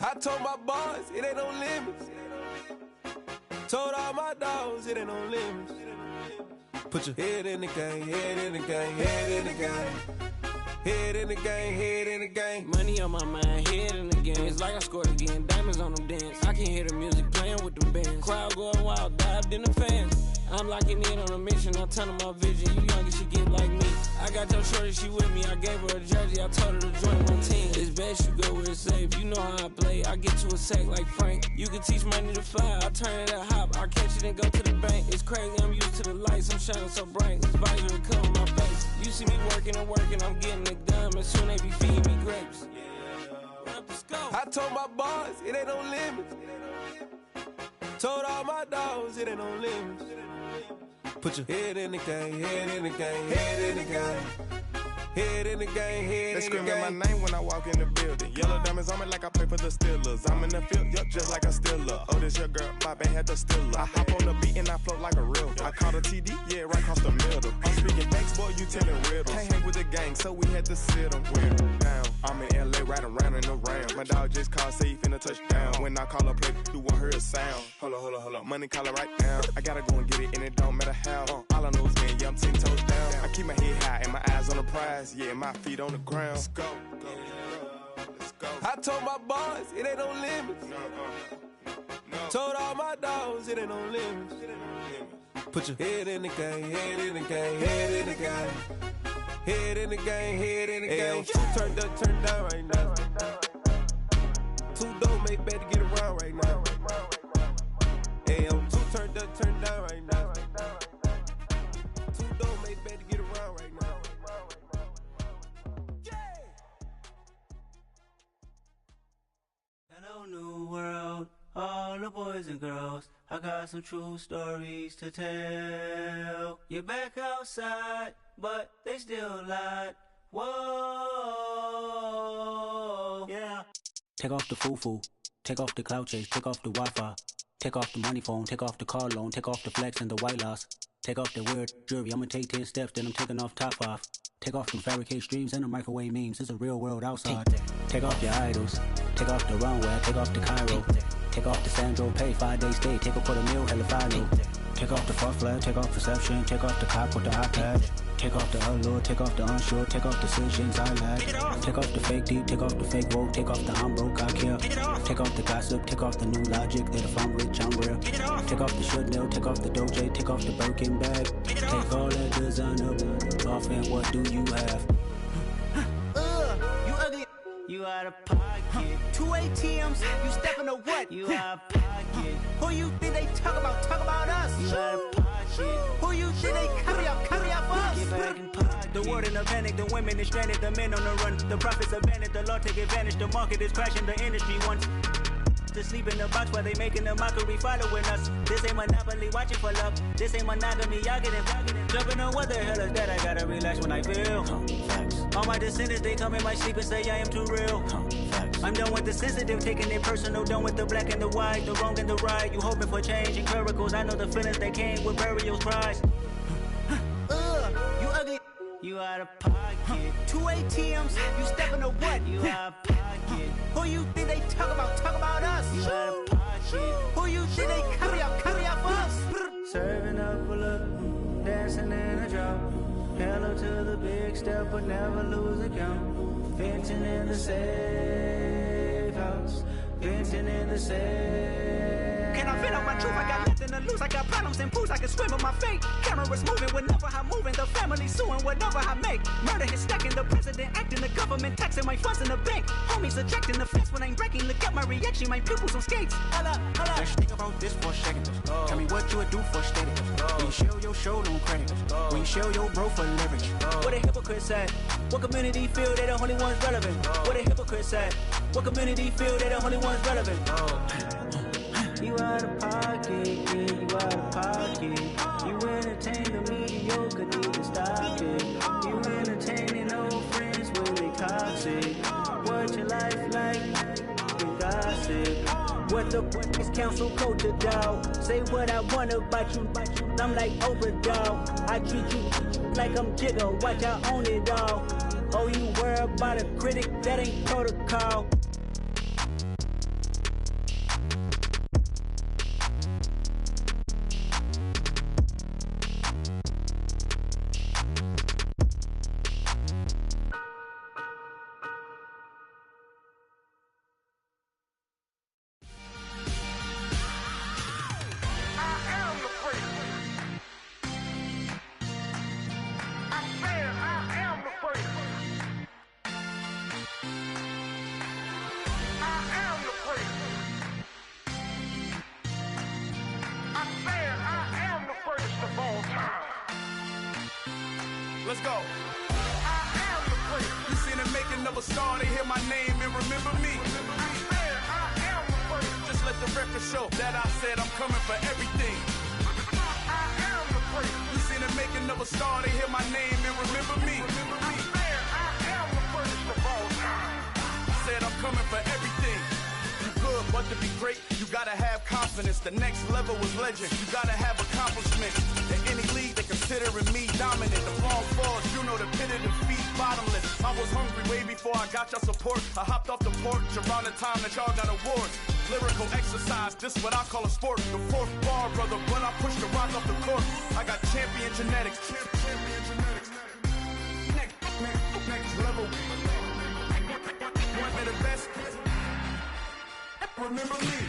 [SPEAKER 14] I told my boys, it ain't no limits. Told all my dogs it ain't no limits. Put your head in the game, head in the game, head in the game. Head in the game, head in the game.
[SPEAKER 11] Money on my mind, head in the game. It's like I scored again, diamonds on them dance. I can hear the music playing with them bands. Crowd going wild, dived in the fans. I'm locking in on a mission, I'm telling my vision. You young and she get like me. I got your shorty, she with me. I gave her a jersey, I told her to join my team. It's best you go where it's safe. You know how I play, I get to a sack like Frank. You can teach money to fly, I turn it at hop. I catch it and go to the bank. It's crazy, I'm used to the lights, I'm shining so bright. This visor will cover my face. You see me working and working, I'm getting it done. And soon they be feeding me grapes.
[SPEAKER 14] I told my boys it ain't no limits. Told all my dogs it ain't no limits. Put your head in the game, head in the game, head in the game. Head in the game, head in the game.
[SPEAKER 15] They screaming my name when I walk in the building. Yellow diamonds on me like I play for the Steelers. I'm in the field, yup, just like a Steeler. Oh, this your girl, my band had the Steeler. I hop on the beat and I float like a real. I caught a TD, yeah, right across the middle. I'm speaking facts, boy, you telling riddles. Can't hang with the gang, so we had to sit them down. I'm in LA, riding around in the Ram. My dog just called, say he finna touch down. When I call a play, you won't hear a sound. Hold up, money call it right down. I gotta go and get it, and it don't matter how. All I know is man, yeah, I'm 10 toes down. I keep my head high and my eyes on the prize. Yeah, my feet on the ground. Let's go. Let's go.
[SPEAKER 14] I told my boys it ain't no limits. Told all my dogs it ain't no limits. Put your head in the game, head in the game, head in the game. Head in the game, head in the game. Turned up, turned down right now. Two dope make better get around right now. Hey, I'm two turned up, turned down right now. Two dope make better get around right now.
[SPEAKER 16] Hello, new world, all the boys and girls. I got some true stories to tell. You're back outside, but they still lied. Whoa, yeah.
[SPEAKER 17] Take off the foo-foo, take off the cloud chase, take off the Wi-Fi, take off the money phone, take off the car loan, take off the flex and the white loss, take off the weird jewelry. I'ma take 10 steps, then I'm taking off top off. Take off them fabricate streams and the microwave memes. It's a real world outside. Take off your idols, take off the runway, take off the Cairo, take off the Sandro pay, 5 days stay, take off for the meal, hella final. Take off the fuck flag, take off perception, take off the cop with the iPad. Take off the allure, take off the unsure, take off decisions I lack. Take off the fake deep, take off the fake woke, take off the I'm broke, I care. Take off the gossip, take off the new logic that if I'm rich, I'm real. Take off the Chanel, take off the Doja, take off the Birkin bag. Take all that designer off and what do you have?
[SPEAKER 16] You ugly. You out of pocket. 2 ATMs, you stepping to what? You out of pocket. Who you think they talk about? Talk about us. You out of pocket. Who you think they carry up for us? Get back in pocket.
[SPEAKER 11] The world in a panic, the women is stranded, the men on the run. The profits abandoned, the law take advantage. The market is crashing, the industry wants to sleep in the box while they making a mockery following us. This ain't Monopoly, watching for love. This ain't monogamy, y'all getting jumping on what the hell is that? I gotta relax when I feel. All my descendants, they come in my sleep and say I am too real. I'm done with the sensitive, taking it personal. Done with the black and the white, the wrong and the right. You hoping for change and miracles. I know the feelings that came with burial cries.
[SPEAKER 16] You ugly. You out of pocket.
[SPEAKER 11] 2 ATMs, you stepping to what?
[SPEAKER 16] You out of pocket.
[SPEAKER 11] Who you think they talk about? Talk about us.
[SPEAKER 16] You out of pocket.
[SPEAKER 11] Who you think they carry up for us?
[SPEAKER 16] Serving up a look, dancing in a drop. Hello to the big step, but never lose a count. Venting in the safe house. Venting in the safe.
[SPEAKER 11] Can I feel out my truth? I got nothing to lose. I got problems and pools. I can swim with my fate. Cameras moving whenever I'm moving. The family suing whatever I make. Murder is stacking. The president acting. The government taxing my funds in the bank. Homies ejecting the fence when I'm breaking. Look at my reaction. My pupils on skates. Holla, holla.
[SPEAKER 18] Let's think about this for a second. Tell me what you would do for steady. When you show your show, no credit. When you show your bro for leverage.
[SPEAKER 11] What a hypocrite said. What community feel they the only ones relevant? What a hypocrite said. What community feel they the only ones relevant?
[SPEAKER 16] You out of pocket, yeah, you out of pocket. You entertain the mediocre, need to stop it. You entertaining old friends when they toxic. What your life like? You gossip.
[SPEAKER 11] What the is council code to doubt? Say what I want about you. I'm like overdog. I treat you like I'm Jigga. Watch I own it all. Oh, you worry about a critic? That ain't protocol.
[SPEAKER 15] Let's go. You seen the making of a star, they hear my name and remember me. Just let the record show that I said I'm coming for everything. You seen the making of a star, they hear my name and remember me. Said I'm coming for everything. You good, but to be great, you gotta have confidence. The next level was legend. You gotta have accomplishment. In any league, they considering me dominant. The long falls, you know the pit of defeat, bottomless. I was hungry way before I got your support. I hopped off the porch around the time that y'all got awards. Lyrical exercise, this what I call a sport. The fourth bar, brother, when I push the rock off the court. I got champion genetics. Next level. One of the best. Remember me.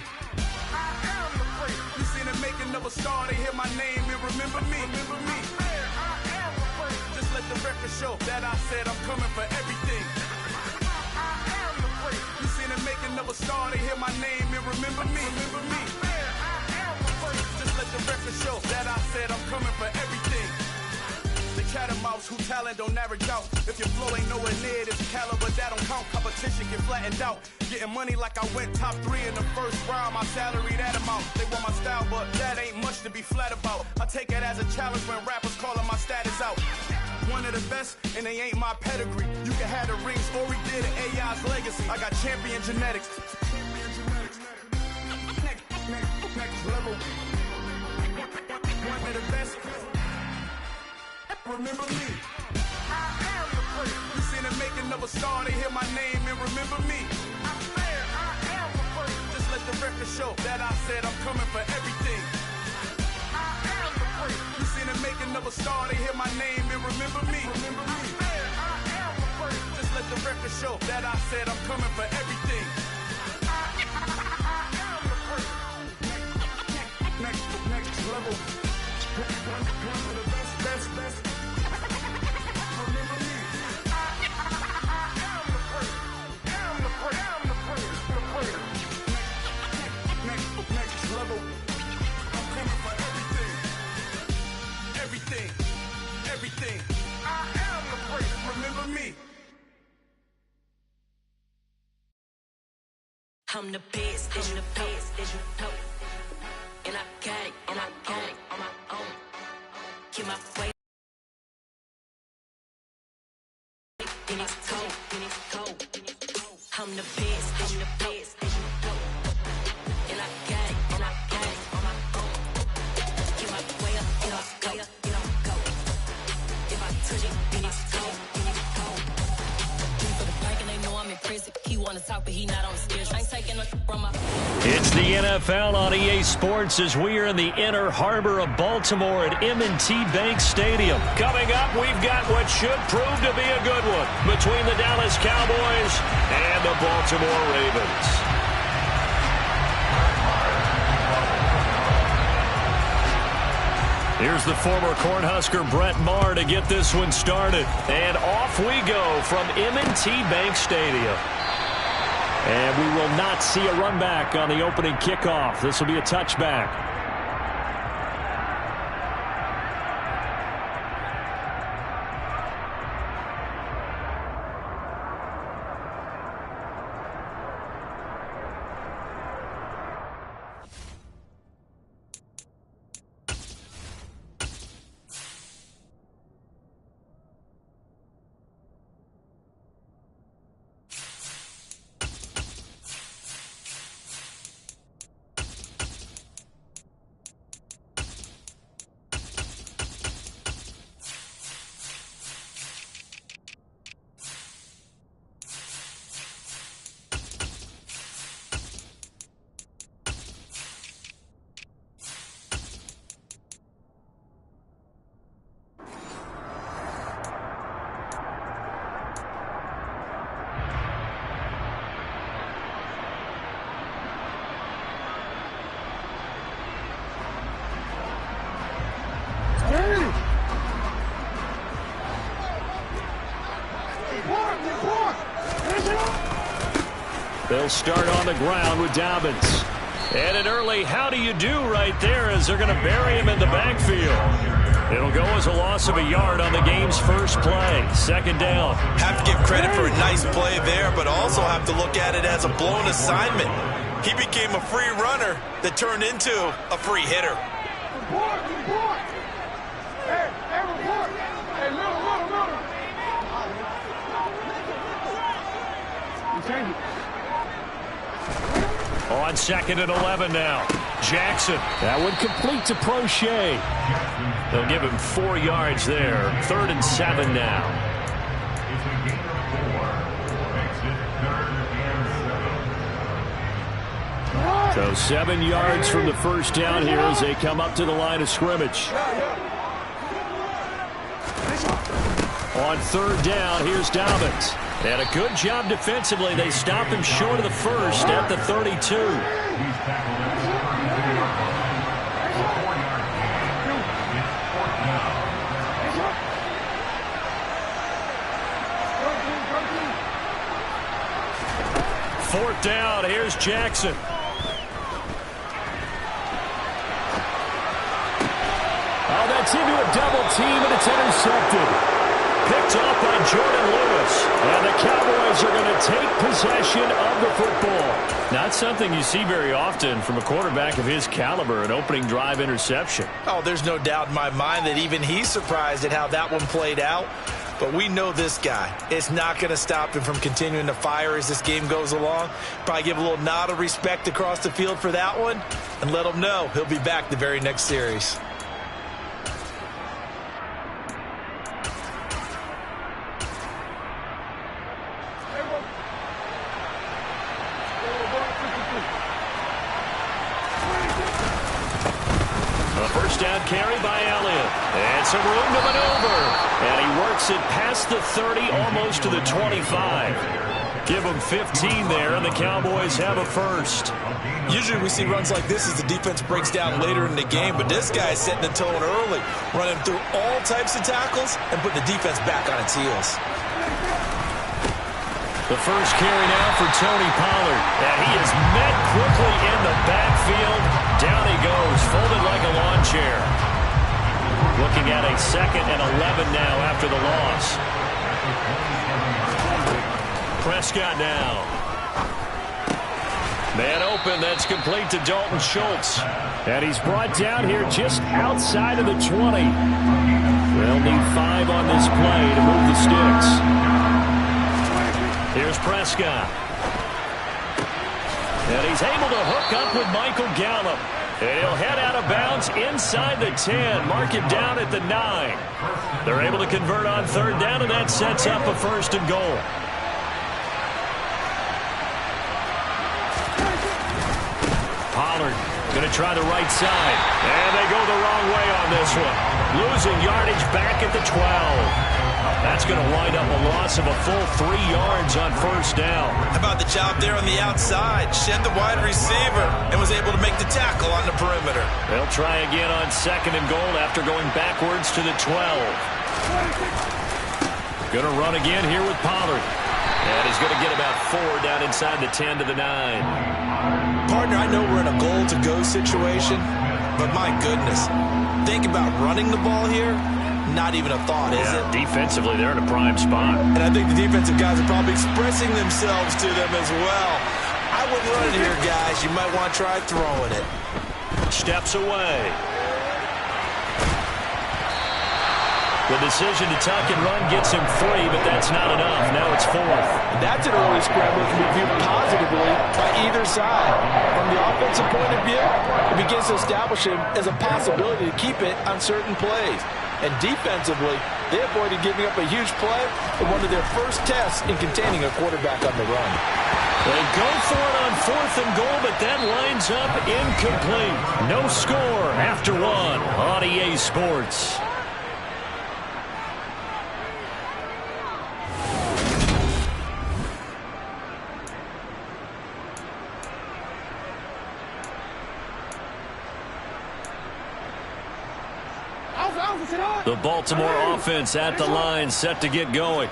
[SPEAKER 15] I am the great. You seen the making of a star, they hear my name and remember me. Remember me. I am the great. Just let the record show that I said I'm coming for everything. I am the great. You seen the making of a star, they hear my name and remember me. Remember me. I am the great. Just let the record show that I said I'm coming for everything. Catamounts who talent don't average out. If your flow ain't nowhere near this caliber, that don't count. Competition get flattened out. Getting money like I went top 3 in the first round. My salary that amount. They want my style, but that ain't much to be flat about. I take it as a challenge when rappers calling my status out. One of the best, and they ain't my pedigree. You can have the rings, or we did it, AI's legacy. I got champion genetics. Next level. One of the best. Remember me. I am the great. You seen the making of a star, they hear my name and remember me. I am the great. Just let the record show that I said I'm coming for everything. I am the great. You seen the making of a star, they hear my name and remember me. Remember me. I am the great. Just let the record show that I said I'm coming for everything. I am the great. Next level. One of the best. Everything. I am the great. Remember me.
[SPEAKER 19] I'm the best, as you know. And I got it on my own. Get my way. And it's cold. I'm the best, as you know. And I got it on my own. Get my way up, and I'll go. If I touch it, then it's cold. For the bank and they know I'm in prison. He wanna talk, but he not on the schedule. I ain't taking a from my.
[SPEAKER 7] It's the NFL on EA Sports as we are in the inner harbor of Baltimore at M&T Bank Stadium. Coming up, we've got what should prove to be a good one between the Dallas Cowboys and the Baltimore Ravens. Here's the former Cornhusker Brett Maher to get this one started. And off we go from M&T Bank Stadium. And we will not see a run back on the opening kickoff. This will be a touchback. They'll start on the ground with Dobbins. And an early how do you do right there as they're going to bury him in the backfield. It'll go as a loss of a yard on the game's first play. Second down.
[SPEAKER 8] Have to give credit for a nice play there, but also have to look at it as a blown assignment. He became a free runner that turned into a free hitter.
[SPEAKER 12] Report! Hey, report! Hey, little. You change it.
[SPEAKER 7] On 2nd and 11 now. Jackson. That would complete to Prochet. They'll give him 4 yards there. 3rd and 7 now. So 7 yards from the first down here as they come up to the line of scrimmage. On 3rd down, here's Dobbins. And a good job defensively. They stop him short of the first at the 32. Fourth down, here's Jackson. Oh, that's into a double team, and it's intercepted. Picked off by Jordan Lewis. And the Cowboys are going to take possession of the football. Not something you see very often from a quarterback of his caliber, an opening drive interception.
[SPEAKER 8] Oh, there's no doubt in my mind that even he's surprised at how that one played out. But we know this guy. It's not going to stop him from continuing to fire as this game goes along. Probably give a little nod of respect across the field for that one and let him know he'll be back the very next series.
[SPEAKER 7] Carry by Elliott. And some room to maneuver. And he works it past the 30, almost to the 25. Give him 15 there, and the Cowboys have a first.
[SPEAKER 8] Usually we see runs like this as the defense breaks down later in the game, but this guy's setting the tone early, running through all types of tackles and putting the defense back on its heels.
[SPEAKER 7] The first carry now for Tony Pollard. And he is met quickly in the backfield. Down he goes, folded like a lawn chair. Looking at a 2nd and 11 now after the loss. Prescott now. Man open, that's complete to Dalton Schultz. And he's brought down here just outside of the 20. They'll need 5 on this play to move the sticks. Here's Prescott. And he's able to hook up with Michael Gallup. And he'll head out of bounds inside the 10. Mark it down at the 9. They're able to convert on 3rd down, and that sets up a 1st and goal. Pollard going to try the right side. And they go the wrong way on this one. Losing yardage back at the 12. That's going to wind up a loss of a full 3 yards on 1st down.
[SPEAKER 8] How about the job there on the outside? Shed the wide receiver and was able to make the tackle on the perimeter.
[SPEAKER 7] They'll try again on 2nd and goal after going backwards to the 12. Going to run again here with Pollard. And he's going to get about 4 down inside the 10 to the 9.
[SPEAKER 8] Partner, I know we're in a goal-to-go situation, but my goodness, think about running the ball here. Not even a thought, is it?
[SPEAKER 7] Defensively, they're in a prime spot.
[SPEAKER 8] And I think the defensive guys are probably expressing themselves to them as well. I wouldn't run it here, guys. You might want to try throwing it.
[SPEAKER 7] Steps away. The decision to tuck and run gets him 3, but that's not enough. Now it's 4th.
[SPEAKER 9] And that's an early scramble that can be viewed positively by either side. From the offensive point of view, it begins to establish him as a possibility to keep it on certain plays. And defensively, they avoided giving up a huge play in one of their first tests in containing a quarterback on the run.
[SPEAKER 7] They go for it on 4th and goal, but that lines up incomplete. No score after 1 on EA Sports. The Baltimore offense at the line, set to get going.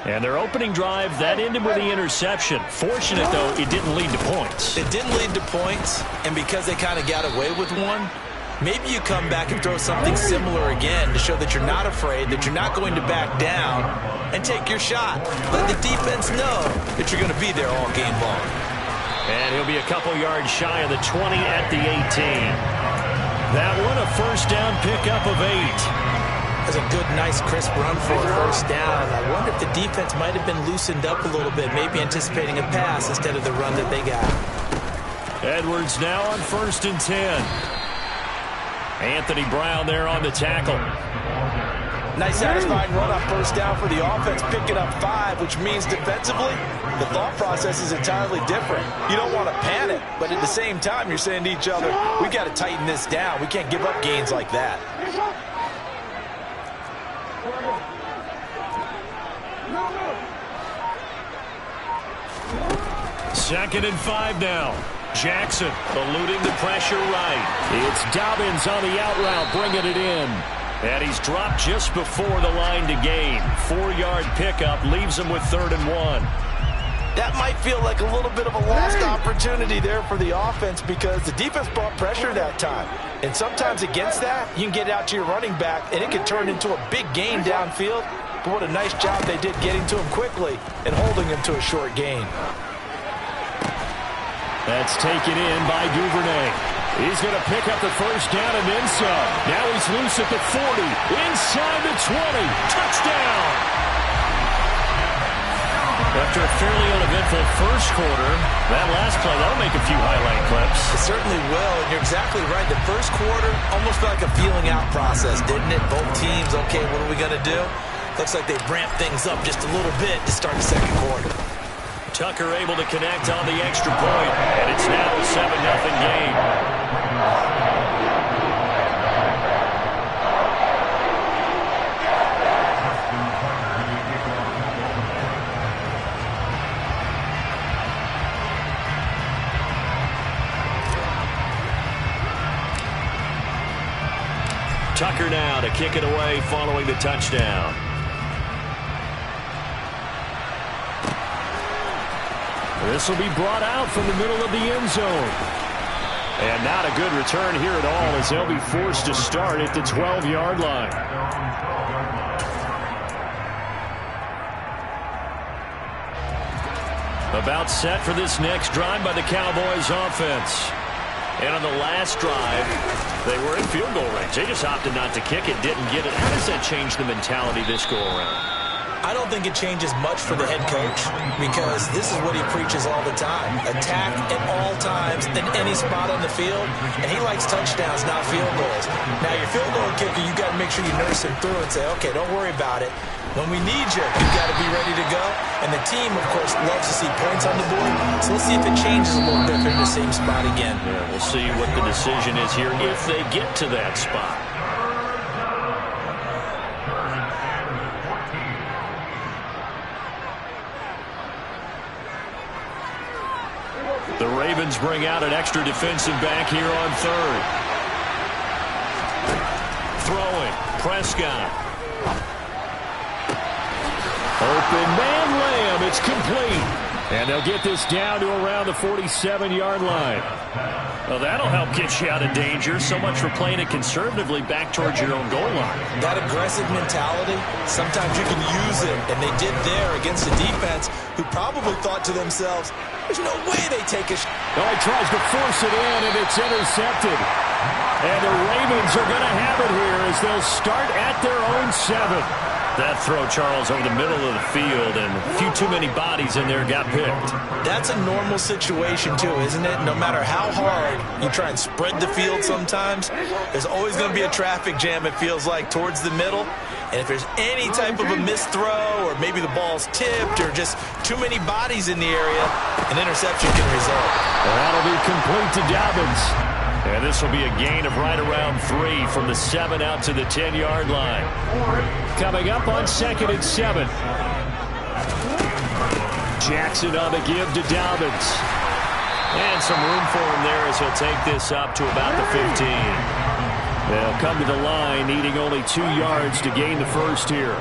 [SPEAKER 7] And their opening drive, that ended with the interception. Fortunate, though, it didn't lead to points.
[SPEAKER 8] It didn't lead to points, and because they kind of got away with one, Maybe you come back and throw something similar again to show that you're not afraid, that you're not going to back down, and take your shot. Let the defense know that you're going to be there all game long.
[SPEAKER 7] And he'll be a couple yards shy of the 20 at the 18. That one a first down pickup of 8.
[SPEAKER 8] That's a good, nice, crisp run for a first down. I wonder if the defense might have been loosened up a little bit, maybe anticipating a pass instead of the run that they got.
[SPEAKER 7] Edwards now on 1st and 10. Anthony Brown there on the tackle.
[SPEAKER 8] Nice, satisfying run on first down for the offense, picking up 5, which means defensively, the thought process is entirely different. You don't want to panic, but at the same time, you're saying to each other, we've got to tighten this down. We can't give up gains like that.
[SPEAKER 7] 2nd and 5 now. Jackson eluding the pressure right. It's Dobbins on the out route, bringing it in. And he's dropped just before the line to gain. 4-yard pickup leaves him with 3rd and 1.
[SPEAKER 8] That might feel like a little bit of a lost opportunity there for the offense because the defense brought pressure that time. And sometimes against that, you can get out to your running back, and it can turn into a big gain downfield. But what a nice job they did getting to him quickly and holding him to a short gain.
[SPEAKER 7] That's taken in by Duvernay. He's going to pick up the first down and then some. Now he's loose at the 40. Inside the 20. Touchdown. After a fairly uneventful first quarter, that last play, that'll make a few highlight clips.
[SPEAKER 8] It certainly will, and you're exactly right. The first quarter almost felt like a feeling out process, didn't it? Both teams, okay, what are we going to do? Looks like they ramped things up just a little bit to start the second quarter.
[SPEAKER 7] Tucker able to connect on the extra point, and it's now a 7-0 game. Tucker now to kick it away following the touchdown. This will be brought out from the middle of the end zone. And not a good return here at all as they'll be forced to start at the 12-yard line. About set for this next drive by the Cowboys offense. And on the last drive, they were in field goal range. They just opted not to kick it, didn't get it. How does that change the mentality this go around?
[SPEAKER 8] I don't think it changes much for the head coach because this is what he preaches all the time. Attack at all times in any spot on the field, and he likes touchdowns, not field goals. Now, your field goal kicker, you got to make sure you nurse him through and say, okay, don't worry about it. When we need you, you've got to be ready to go. And the team, of course, loves to see points on the board. So let's see if it changes a little bit if they're in the same spot again.
[SPEAKER 7] Yeah, we'll see what the decision is here if they get to that spot. The Ravens bring out an extra defensive back here on 3rd. Throwing. Prescott. Open man Lamb. It's complete. And they'll get this down to around the 47-yard line. Well, that'll help get you out of danger. So much for playing it conservatively back towards your own goal line.
[SPEAKER 8] That aggressive mentality, sometimes you can use it, and they did there against a defense who probably thought to themselves, there's no way they take a shot.
[SPEAKER 7] Oh, he tries to force it in, and it's intercepted. And the Ravens are going to have it here as they'll start at their own 7. That throw, Charles, over the middle of the field, and a few too many bodies in there got picked.
[SPEAKER 8] That's a normal situation, too, isn't it? No matter how hard you try and spread the field sometimes, there's always going to be a traffic jam, it feels like, towards the middle. And if there's any type of a missed throw or maybe the ball's tipped or just too many bodies in the area, an interception can result.
[SPEAKER 7] Well, that'll be complete to Dobbins. And this will be a gain of right around 3 from the 7 out to the 10-yard line. Coming up on 2nd and 7. Jackson on the give to Dobbins. And some room for him there as he'll take this up to about the 15. They'll come to the line needing only 2 yards to gain the first here.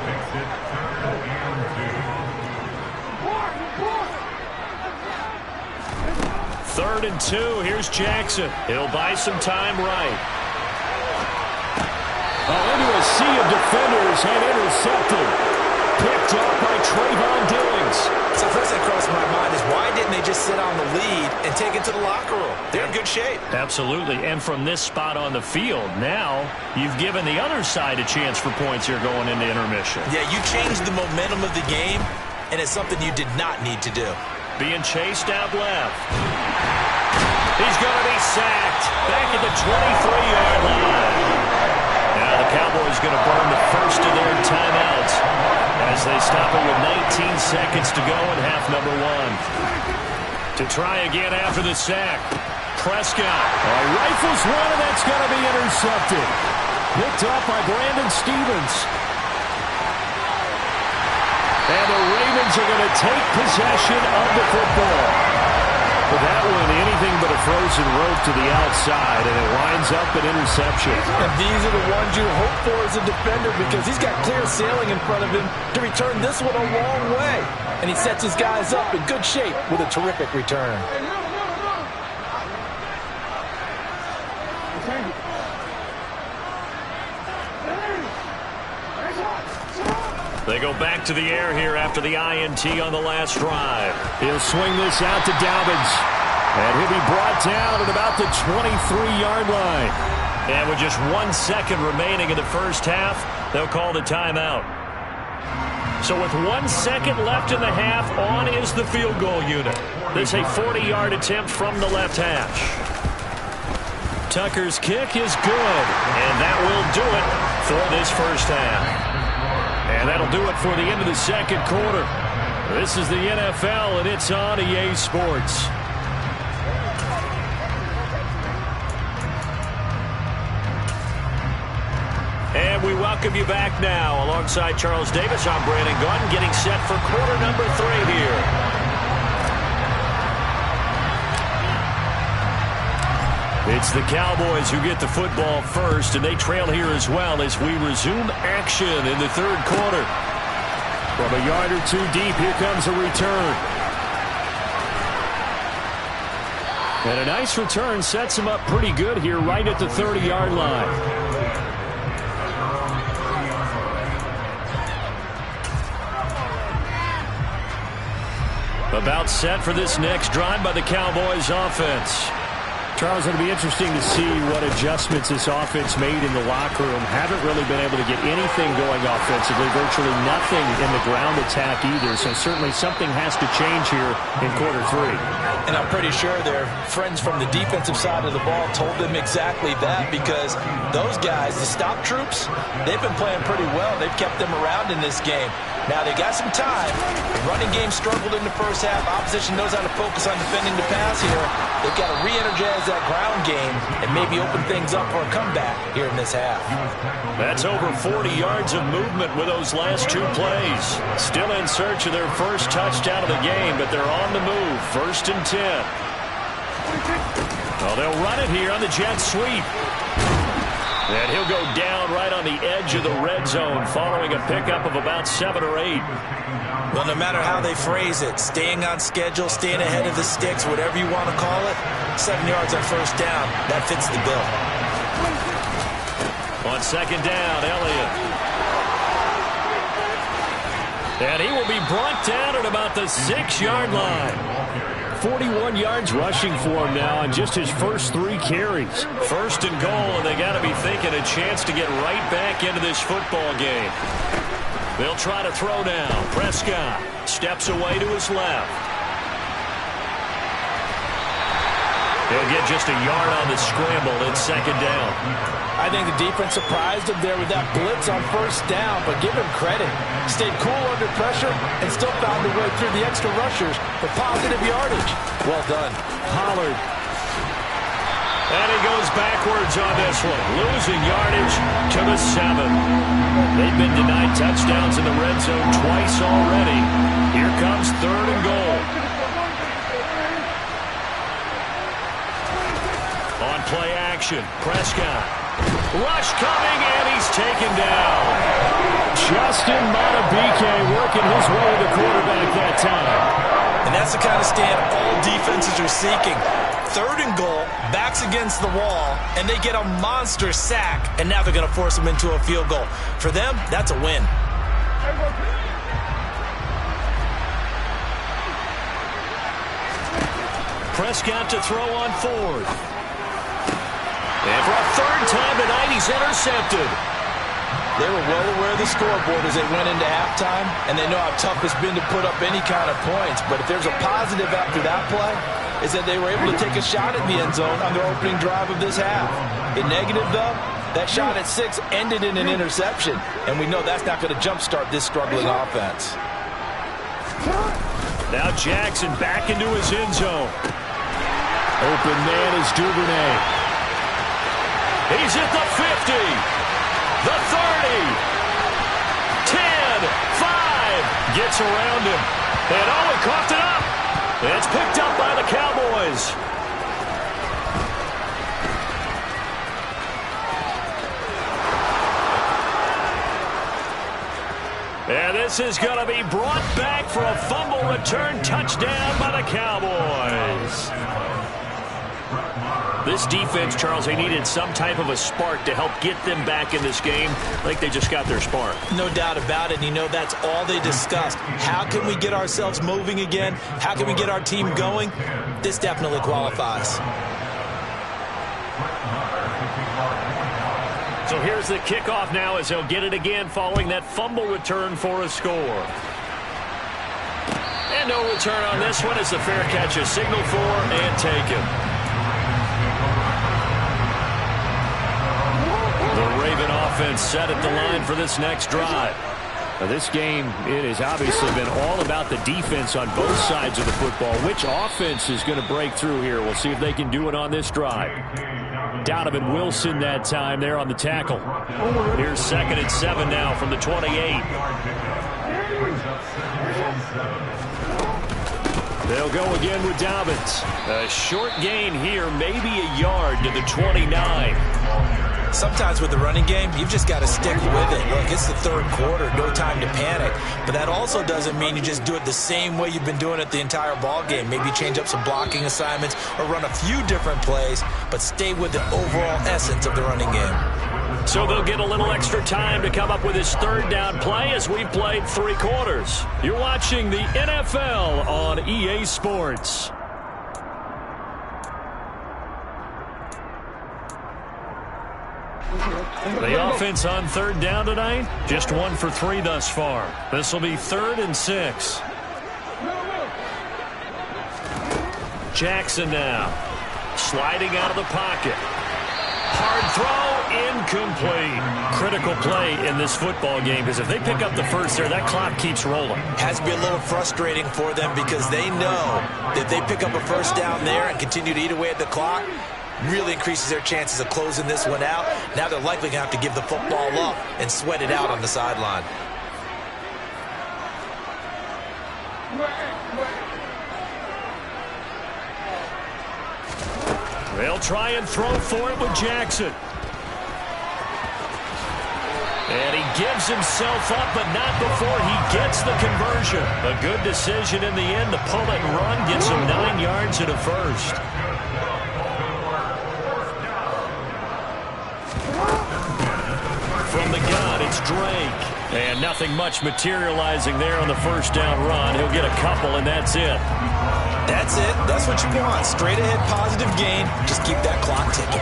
[SPEAKER 7] Third and 2. Here's Jackson. He'll buy some time right. Into a sea of defenders and intercepted. Picked up by Trayvon Diggs.
[SPEAKER 8] So first that crossed my mind is why didn't they just sit on the lead and take it to the locker room? They're in good shape.
[SPEAKER 7] Absolutely. And from this spot on the field, now you've given the other side a chance for points here going into intermission.
[SPEAKER 8] Yeah, you changed the momentum of the game, and it's something you did not need to do.
[SPEAKER 7] Being chased out left. He's going to be sacked. Back at the 23-yard line. Now the Cowboys going to burn the first of their timeouts as they stop it with 19 seconds to go in half number one. To try again after the sack. Prescott rifles one, and that's going to be intercepted. Picked up by Brandon Stevens. And the Ravens are going to take possession of the football. With that one, anything but a frozen rope to the outside, and it winds up an interception.
[SPEAKER 8] And these are the ones you hope for as a defender because he's got clear sailing in front of him to return this one a long way. And he sets his guys up in good shape with a terrific return.
[SPEAKER 7] They go back to the air here after the INT on the last drive. He'll swing this out to Dobbins. And he'll be brought down at about the 23-yard line. And with just 1 second remaining in the first half, they'll call the timeout. So with 1 second left in the half, on is the field goal unit. This a 40-yard attempt from the left hash. Tucker's kick is good. And that will do it for this first half. And that'll do it for the end of the second quarter. This is the NFL, and it's on EA Sports. And we welcome you back now. Alongside Charles Davis, I'm Brandon Gunn, getting set for quarter number 3 here. It's the Cowboys who get the football first, and they trail here as well as we resume action in the third quarter. From a yard or two deep, here comes a return. And a nice return sets him up pretty good here right at the 30-yard line. About set for this next drive by the Cowboys offense. Charles, it'll be interesting to see what adjustments this offense made in the locker room. Haven't really been able to get anything going offensively. Virtually nothing in the ground attack either. So certainly something has to change here in quarter 3.
[SPEAKER 8] And I'm pretty sure their friends from the defensive side of the ball told them exactly that because those guys, the stop troops, they've been playing pretty well. They've kept them around in this game. Now, they got some time. The running game struggled in the first half. Opposition knows how to focus on defending the pass here. They've got to re-energize that ground game and maybe open things up for a comeback here in this half.
[SPEAKER 7] That's over 40 yards of movement with those last 2 plays. Still in search of their first touchdown of the game, but they're on the move. 1st and 10. Well, they'll run it here on the jet sweep. And he'll go down right on the edge of the red zone following a pickup of about 7 or 8.
[SPEAKER 8] Well, no matter how they phrase it, staying on schedule, staying ahead of the sticks, whatever you want to call it, 7 yards on first down, that fits the bill.
[SPEAKER 7] On 2nd down, Elliott. And he will be brought down at about the 6-yard line. 41 yards rushing for him now on just his first 3 carries. 1st and goal, and they got to be thinking a chance to get right back into this football game. They'll try to throw now. Prescott steps away to his left. They'll get just a yard on the scramble. It's 2nd down.
[SPEAKER 8] I think the defense surprised him there with that blitz on first down, but give him credit. Stayed cool under pressure and still found a way through the extra rushers for positive yardage. Well done.
[SPEAKER 7] Pollard. And he goes backwards on this one. Losing yardage to the 7. They've been denied touchdowns in the red zone twice already. Here comes 3rd and goal. On play action, Prescott. Rush coming, and he's taken down. Justin Matabike working his way to the quarterback that time.
[SPEAKER 8] And that's the kind of stand all defenses are seeking. 3rd and goal, backs against the wall, and they get a monster sack, and now they're going to force them into a field goal. For them, that's a win.
[SPEAKER 7] Prescott to throw on 4th. And for a 3rd time tonight, he's intercepted.
[SPEAKER 9] They were well aware of the scoreboard as they went into halftime, and they know how tough it's been to put up any kind of points. But if there's a positive after that play, is that they were able to take a shot at the end zone on their opening drive of this half. The negative, though, that shot at 6 ended in an interception, and we know that's not going to jumpstart this struggling offense.
[SPEAKER 7] Now Jackson back into his end zone. Open man is Duvernay. He's at the 50. The 30, 10, 5, gets around him. And he coughed it up. It's picked up by the Cowboys. And this is going to be brought back for a fumble return touchdown by the Cowboys. This defense, Charles, they needed some type of a spark to help get them back in this game. I think they just got their spark.
[SPEAKER 8] No doubt about it. And you know that's all they discussed. How can we get ourselves moving again? How can we get our team going? This definitely qualifies.
[SPEAKER 7] So here's the kickoff now as he'll get it again following that fumble return for a score. And no return on this one as the fair catch is signaled for and taken. The Raven offense set at the line for this next drive. Now this game, it has obviously been all about the defense on both sides of the football. Which offense is going to break through here? We'll see if they can do it on this drive. Donovan Wilson that time there on the tackle. Here's 2nd and 7 now from the 28. They'll go again with Dobbins. A short gain here, maybe a yard to the 29.
[SPEAKER 8] Sometimes with the running game, you've just got to stick with it. Look, it's the 3rd quarter, no time to panic. But that also doesn't mean you just do it the same way you've been doing it the entire ball game. Maybe change up some blocking assignments or run a few different plays, but stay with the overall essence of the running game.
[SPEAKER 7] So they'll get a little extra time to come up with his 3rd down play as we've played 3 quarters. You're watching the NFL on EA Sports. The offense on 3rd down tonight, just 1 for 3 thus far. This will be 3rd and 6. Jackson now, sliding out of the pocket. Hard throw, incomplete. Critical play in this football game because if they pick up the first there, that clock keeps rolling.
[SPEAKER 8] Has to be a little frustrating for them because they know that if they pick up a first down there and continue to eat away at the clock, really increases their chances of closing this one out. Now they're likely going to have to give the football up and sweat it out on the sideline.
[SPEAKER 7] They'll try and throw for it with Jackson. And he gives himself up, but not before he gets the conversion. A good decision in the end to pull it and run, gets him 9 yards and a first. From the gun, it's Drake. And nothing much materializing there on the first down run. He'll get a couple, and that's it.
[SPEAKER 8] That's it. That's what you want. Straight ahead, positive gain. Just keep that clock ticking.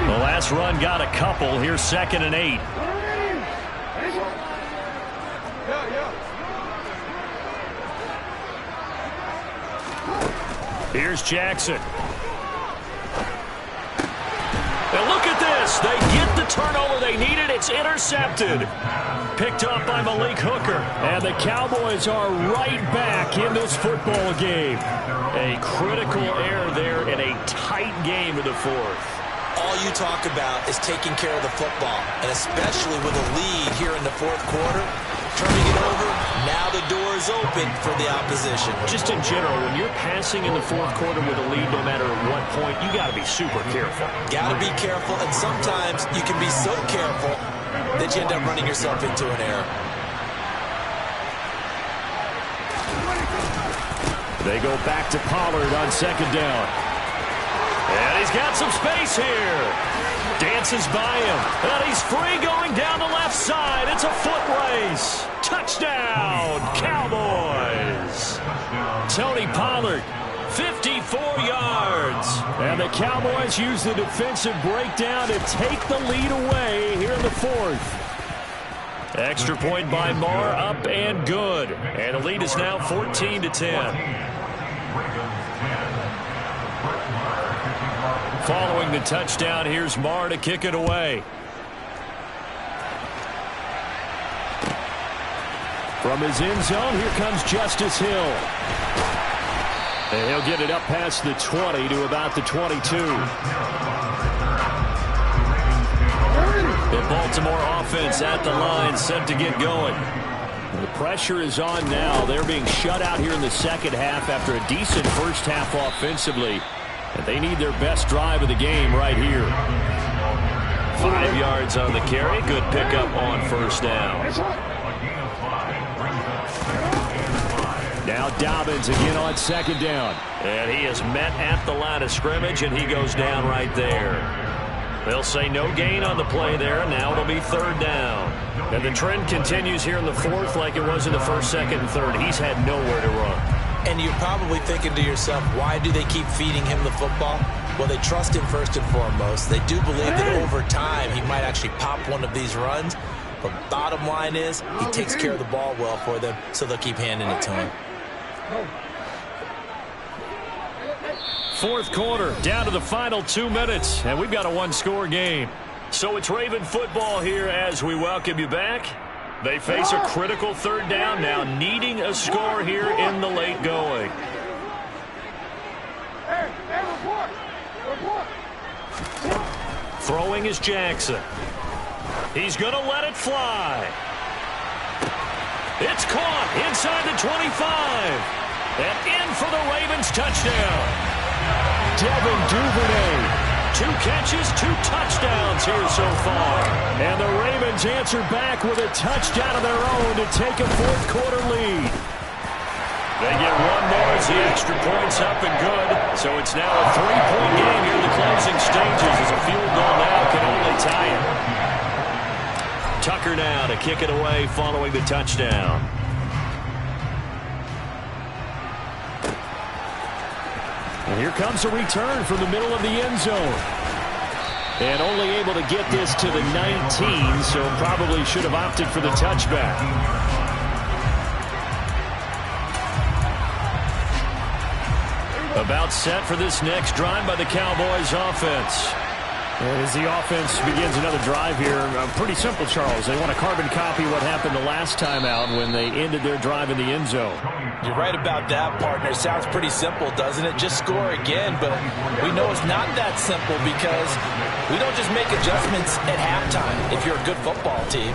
[SPEAKER 7] The last run got a couple. Here's 2nd and 8. Here's Jackson. And look at this. They get the turnover they needed. It's intercepted. Picked up by Malik Hooker. And the Cowboys are right back in this football game. A critical error there in a tight game in the 4th.
[SPEAKER 8] All you talk about is taking care of the football, and especially with a lead here in the 4th quarter, turning it over, now the door is open for the opposition.
[SPEAKER 7] Just in general, when you're passing in the 4th quarter with a lead, no matter at what point, you got to be super careful.
[SPEAKER 8] Got to be careful, and sometimes you can be so careful that you end up running yourself into an error.
[SPEAKER 7] They go back to Pollard on second down. And he's got some space here. Dances by him. And he's free going down the left side. It's a foot race. Touchdown, Cowboys. Tony Pollard, 54 yards. And the Cowboys use the defensive breakdown to take the lead away here in the fourth. Extra point by Marr, up and good. And the lead is now 14-10. Following the touchdown, here's Marr to kick it away. From his end zone, here comes Justice Hill. And he'll get it up past the 20 to about the 22. The Baltimore offense at the line, set to get going. The pressure is on now. They're being shut out here in the second half after a decent first half offensively. And they need their best drive of the game right here. 5 yards on the carry. Good pickup on first down. Now Dobbins again on second down. And he is met at the line of scrimmage, and he goes down right there. They'll say no gain on the play there. Now it'll be third down. And the trend continues here in the fourth like it was in the first, second, and third. He's had nowhere to run.
[SPEAKER 8] And you're probably thinking to yourself, why do they keep feeding him the football? Well, they trust him first and foremost. They do believe that over time he might actually pop one of these runs. But bottom line is he takes care of the ball well for them, so they'll keep handing it to him.
[SPEAKER 7] Fourth quarter, down to the final 2 minutes, and we've got a one-score game. So it's Raven football here as we welcome you back. They face a critical third down now, needing a score here in the late going. Throwing is Jackson. He's going to let it fly. It's caught inside the 25. And in for the Ravens touchdown. Devin Duvernay. 2 catches, 2 touchdowns here so far. And the Ravens answer back with a touchdown of their own to take a fourth quarter lead. They get one more as the extra point's up and good. So it's now a 3-point game here in the closing stages as a field goal now can only tie it. Tucker now to kick it away following the touchdown. And here comes a return from the middle of the end zone. And only able to get this to the 19, so probably should have opted for the touchback. About set for this next drive by the Cowboys offense. As the offense begins another drive here, pretty simple, Charles. They want to carbon copy what happened the last time out when they ended their drive in the end zone.
[SPEAKER 8] You're right about that, partner. Sounds pretty simple, doesn't it? Just score again, but we know it's not that simple because we don't just make adjustments at halftime if you're a good football team.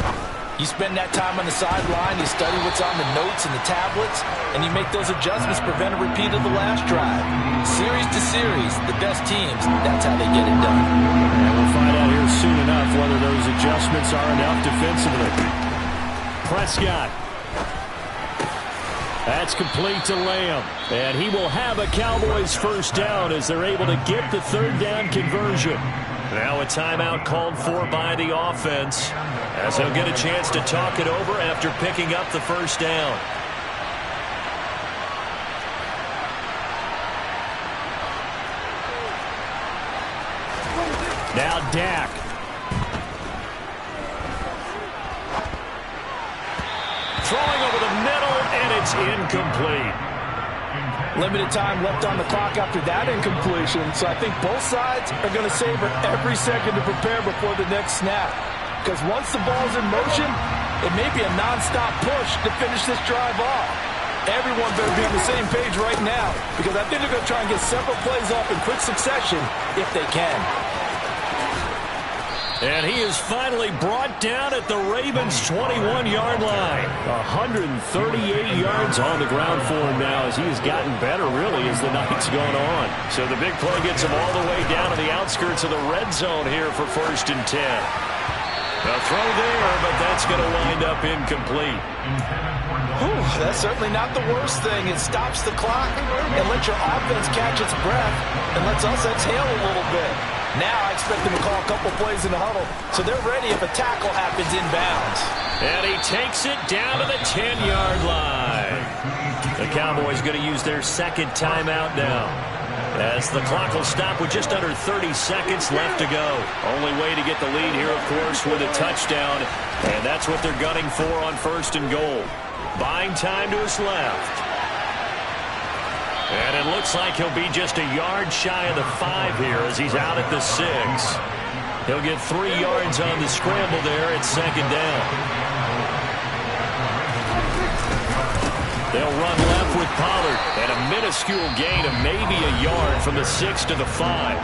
[SPEAKER 8] You spend that time on the sideline, you study what's on the notes and the tablets, and you make those adjustments, prevent a repeat of the last drive. Series to series, the best teams, that's how they get it done.
[SPEAKER 7] And we'll find out here soon enough whether those adjustments are enough defensively. Prescott. That's complete to Lamb. And he will have a Cowboys first down as they're able to get the third down conversion. Now a timeout called for by the offense as they'll get a chance to talk it over after picking up the first down. Now Dak. Throwing over the middle, and it's incomplete.
[SPEAKER 8] Limited time left on the clock after that incompletion, so I think both sides are going to savor every second to prepare before the next snap. Because once the ball's in motion, it may be a non-stop push to finish this drive off. Everyone better be on the same page right now, because I think they're going to try and get several plays off in quick succession if they can.
[SPEAKER 7] And he is finally brought down at the Ravens' 21-yard line. 138 yards on the ground for him now as he has gotten better, really, as the night's gone on. So the big play gets him all the way down to the outskirts of the red zone here for 1st and 10. A throw there, but that's going to wind up incomplete.
[SPEAKER 8] Whew, that's certainly not the worst thing. It stops the clock and lets your offense catch its breath and lets us exhale a little bit. Now I expect them to call a couple plays in the huddle, so they're ready if a tackle happens inbounds.
[SPEAKER 7] And he takes it down to the 10-yard line. The Cowboys going to use their second timeout now, as the clock will stop with just under 30 seconds left to go. Only way to get the lead here, of course, with a touchdown, and that's what they're gunning for on 1st and goal. Buying time to his left. And it looks like he'll be just a yard shy of the 5 here as he's out at the 6. He'll get 3 yards on the scramble there at 2nd down. They'll run left with Pollard, and a minuscule gain of maybe a yard from the 6 to the 5.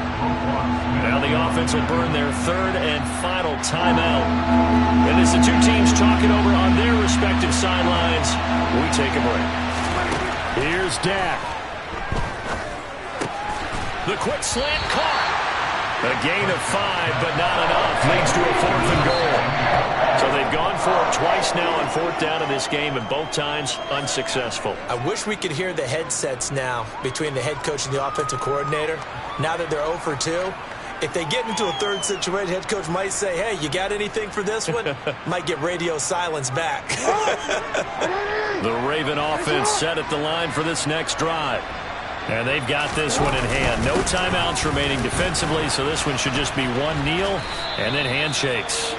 [SPEAKER 7] Now the offense will burn their 3rd and final timeout. And as the two teams talk it over on their respective sidelines, we take a break. Here's Dak. The quick slant caught. A gain of 5, but not enough. Leads to a 4th and goal. So they've gone for it twice now on 4th down in this game, and both times unsuccessful.
[SPEAKER 8] I wish we could hear the headsets now between the head coach and the offensive coordinator. Now that they're 0 for 2, if they get into a 3rd situation, head coach might say, hey, you got anything for this one? Might get radio silence back.
[SPEAKER 7] The Raven offense set at the line for this next drive. And they've got this one in hand. No timeouts remaining defensively, so this one should just be one kneel and then handshakes.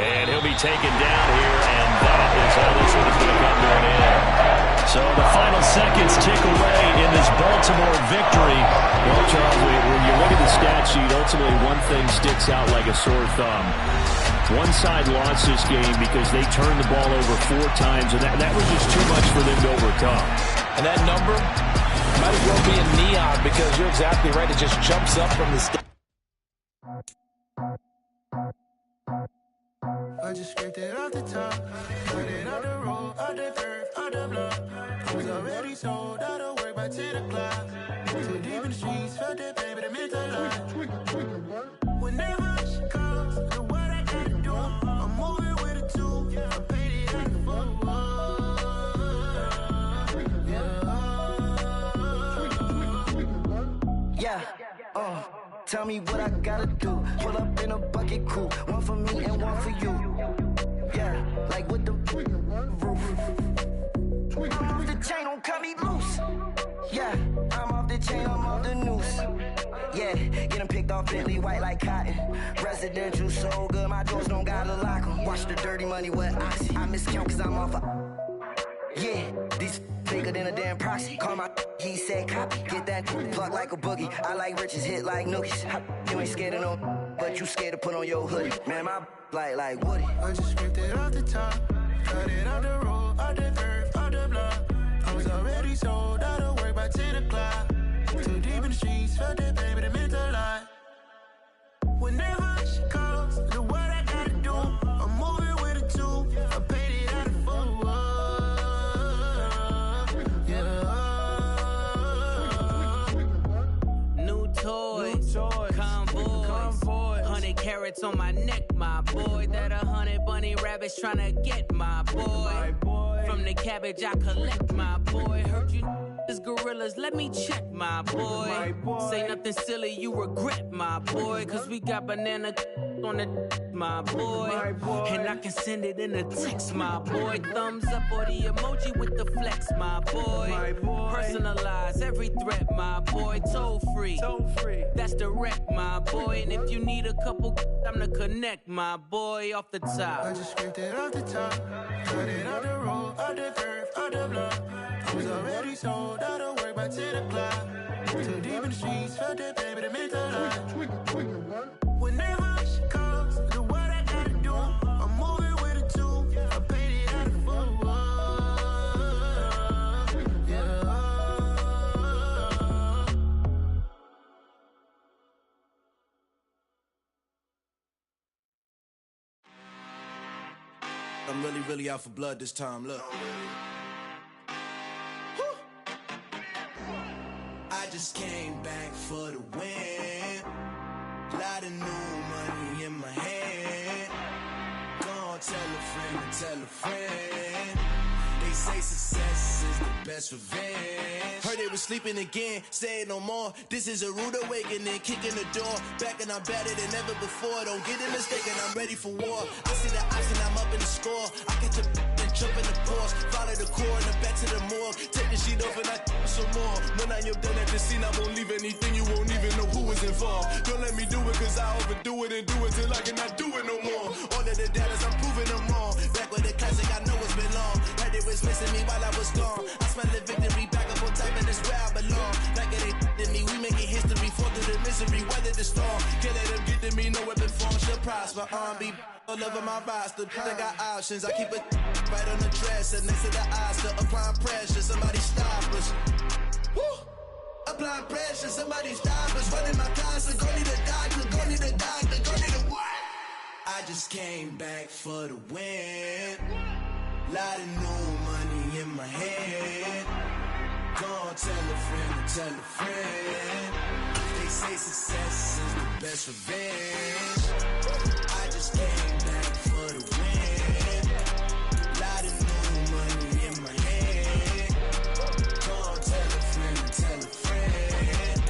[SPEAKER 7] And he'll be taken down here, and that is how this one is going to come to an end. So the final seconds tick away in this Baltimore victory.
[SPEAKER 20] Well, Charles, when you look at the stat sheet, ultimately one thing sticks out like a sore thumb. One side lost this game because they turned the ball over 4 times, and that was just too much for them to overcome.
[SPEAKER 8] And that number might as well be in neon, because you're exactly right. It just jumps up from the stage.
[SPEAKER 2] I just scraped it off the top, put it on the road, on the turf, on the block. I was already sold out of work by 10 o'clock. Too deep in the streets, felt that pain, but it meant a lot. Whenever she calls, the what I gotta do, I'm moving with a 2. I paid it out the phone.
[SPEAKER 21] Yeah, tell me what I gotta do. Pull up in a bucket crew, one for me and one for you. Yeah, like with the roof. I'm off the chain, don't cut me loose. Yeah, I'm off the chain, I'm off the noose. Yeah, getting picked off Bentley white like cotton. Residential so good, my doors don't gotta lock 'em. Watch the dirty money with oxy. I miscount cause I'm off yeah, these bigger than a damn proxy. Call my he said copy. Get that plug like a boogie. I like riches, hit like nookies. You ain't scared of no, but you scared to put on your hoodie. Man, my like Woody.
[SPEAKER 2] I just scraped it off the top, cut it on the road, on the turf, on the block. I was already sold out of work by 10 o'clock. Too deep in the streets, felt that pain, but it meant a lot. Whenever she calls, the what I gotta do, I'm moving with a 2. I paid it out of full.
[SPEAKER 11] Convoy, 100 carats on my neck, my boy. That 100 bunny rabbits tryna get my boy. From the cabbage I collect, my boy. Heard you is gorillas, let me check, my boy. Say nothing silly, you regret, my boy. Cause we got banana on the my boy. And I can send it in a text, my boy. Thumbs up or the emoji with the flex, my boy. Personalize every threat, my boy. Toll free, that's direct, my boy. And if you need a couple, I'm the connect, my boy. Off the top,
[SPEAKER 2] I just scraped it off the top, put it on the road, on the turf, on the block. I was already sold out of work by 10 o'clock. Too deep in the streets, felt that pain, but it meant a lot. Whenever she calls, the what I gotta do, I'm moving with a 2. I paid it out of full.
[SPEAKER 10] I'm really out for blood this time, look. I just came back for the win. Lot of new money in my hand.
[SPEAKER 2] friend and tell a friend. They say success is the best revenge. Heard they was sleeping again, say it no more. This is a rude awakening, kicking the door. Back and I'm better than ever before. Don't get it mistaken, I'm ready for war. I see the option, I'm up in the score. I get to and jump in the course. Follow the core and the back to the morgue. Take the sheet off and I some more. When I am done at the scene, I won't leave anything. You won't even know who was involved. Don't let me do it, cause I overdo it and do it till I cannot do it no more. All of the doubters, I'm proving them wrong. Back with the classic, I know it's been long. Heard they was missing me while I was gone. I smell the victory, back up on top, and that's where I belong. Like it ain't to me, we making history. Fall through the misery, weather the storm. Can't let them get to me, no weapon form should prosper. Be all over my roster, I got options. I keep it right on the dresser, next to the Oscar. Applying pressure, somebody stop us. Woo! Applying pressure, somebody stop us. Running my closet, go need a doctor, go need a doctor, go need a what? I just came back for the win. Lot of new money in my head. Go tell a friend and tell a friend. They say success is the best revenge. I just came back for the win. Lot of new money in my head. Go tell a friend and tell a friend.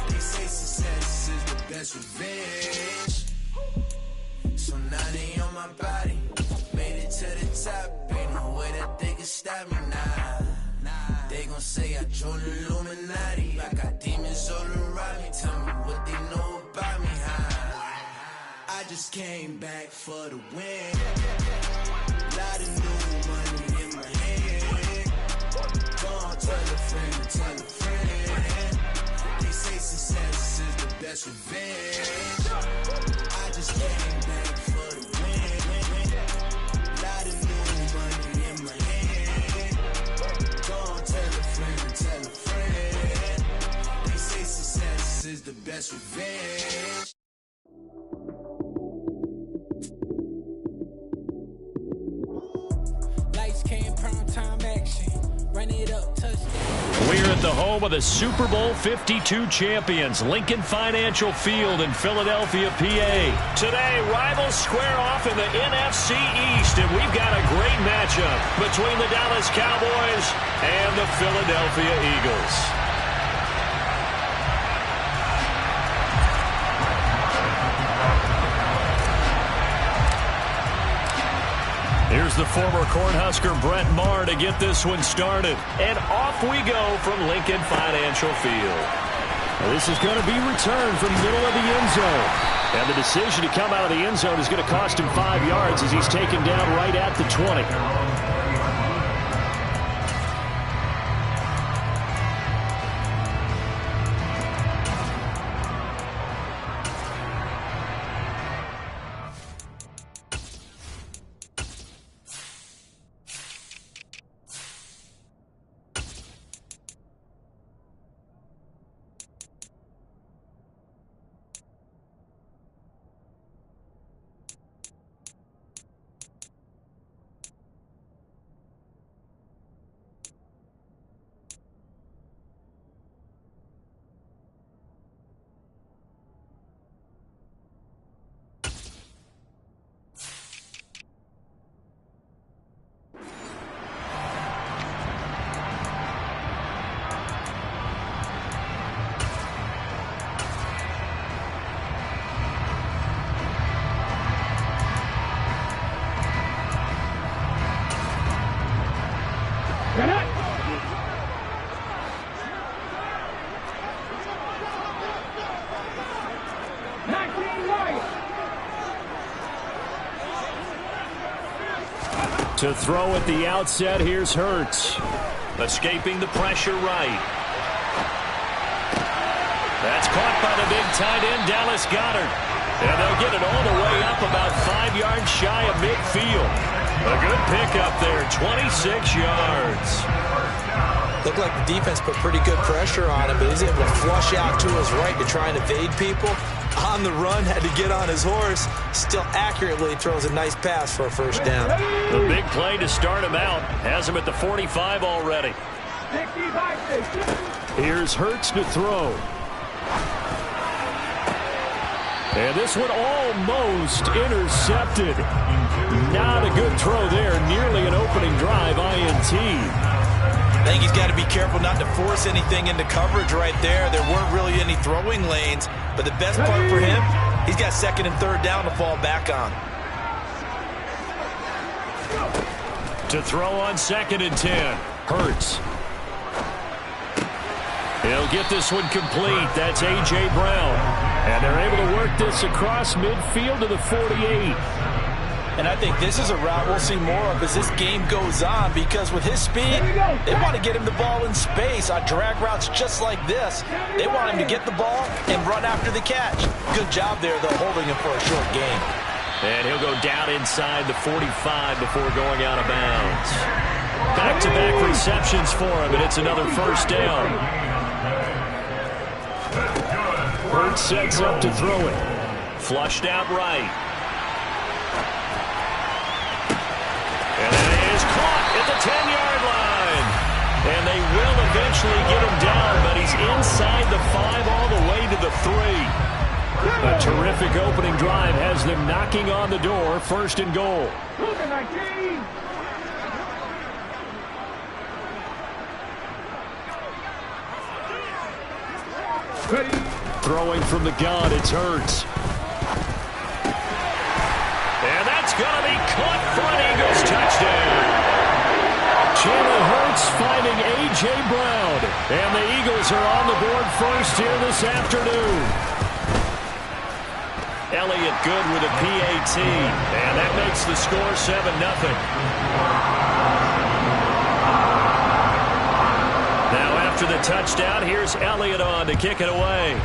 [SPEAKER 2] They say success is the best revenge. So now they on my body. Made it to the top. Ain't no way that they can stop me now. They gon' say I joined the Illuminati. I got demons all around me. Tell me what they know about me, huh? I just came back for the win. Lot of new money in my head. Gonna tell a friend and tell a friend. They say success is the best revenge. I just came back for the win. Lot of new money in my head. Gonna tell a friend and tell a friend. They say success is the best revenge.
[SPEAKER 4] Lights came, prime time action. Run it up, touchdown.
[SPEAKER 7] We're at the home of the Super Bowl 52 champions, Lincoln Financial Field in Philadelphia, PA. Today, rivals square off in the NFC East, and we've got a great matchup between the Dallas Cowboys and the Philadelphia Eagles. Here's the former Cornhusker Brett Maher to get this one started. And off we go from Lincoln Financial Field. Well, this is going to be returned from the middle of the end zone. And the decision to come out of the end zone is going to cost him 5 yards as he's taken down right at the 20. To throw at the outset, here's Hurts. Escaping the pressure right. That's caught by the big tight end, Dallas Goedert. And they'll get it all the way up about 5 yards shy of midfield. A good pickup there, 26 yards.
[SPEAKER 8] Looked like the defense put pretty good pressure on him, but he's able to flush out to his right to try and evade people. On the run, had to get on his horse. Still accurately throws a nice pass for a first down.
[SPEAKER 7] The big play to start him out. Has him at the 45 already. Here's Hurts to throw. And this one almost intercepted. Not a good throw there. Nearly an opening drive INT.
[SPEAKER 8] I think he's got to be careful not to force anything into coverage right there. There weren't really any throwing lanes. But the best part for him, he's got second and third down to fall back on.
[SPEAKER 7] To throw on 2nd and 10. Hurts. He'll get this one complete. That's A.J. Brown. And they're able to work this across midfield to the 48.
[SPEAKER 8] And I think this is a route we'll see more of as this game goes on, because with his speed, they want to get him the ball in space on drag routes just like this. They want him to get the ball and run after the catch. Good job there, though, holding him for a short game.
[SPEAKER 7] And he'll go down inside the 45 before going out of bounds. Back-to-back receptions for him, and it's another first down. Hurts sets up to throw it. Flushed out right. And it is caught at the 10-yard line. And they will eventually get him down, but he's inside the 5 all the way to the 3. A terrific opening drive has them knocking on the door. 1st and goal. Throwing from the gun, it's Hurts. And that's going to be caught for an Eagles touchdown. Jalen Hurts finding A.J. Brown. And the Eagles are on the board first here this afternoon. Elliott good with a PAT. And that makes the score 7-0. Now after the touchdown, here's Elliott on to kick it away.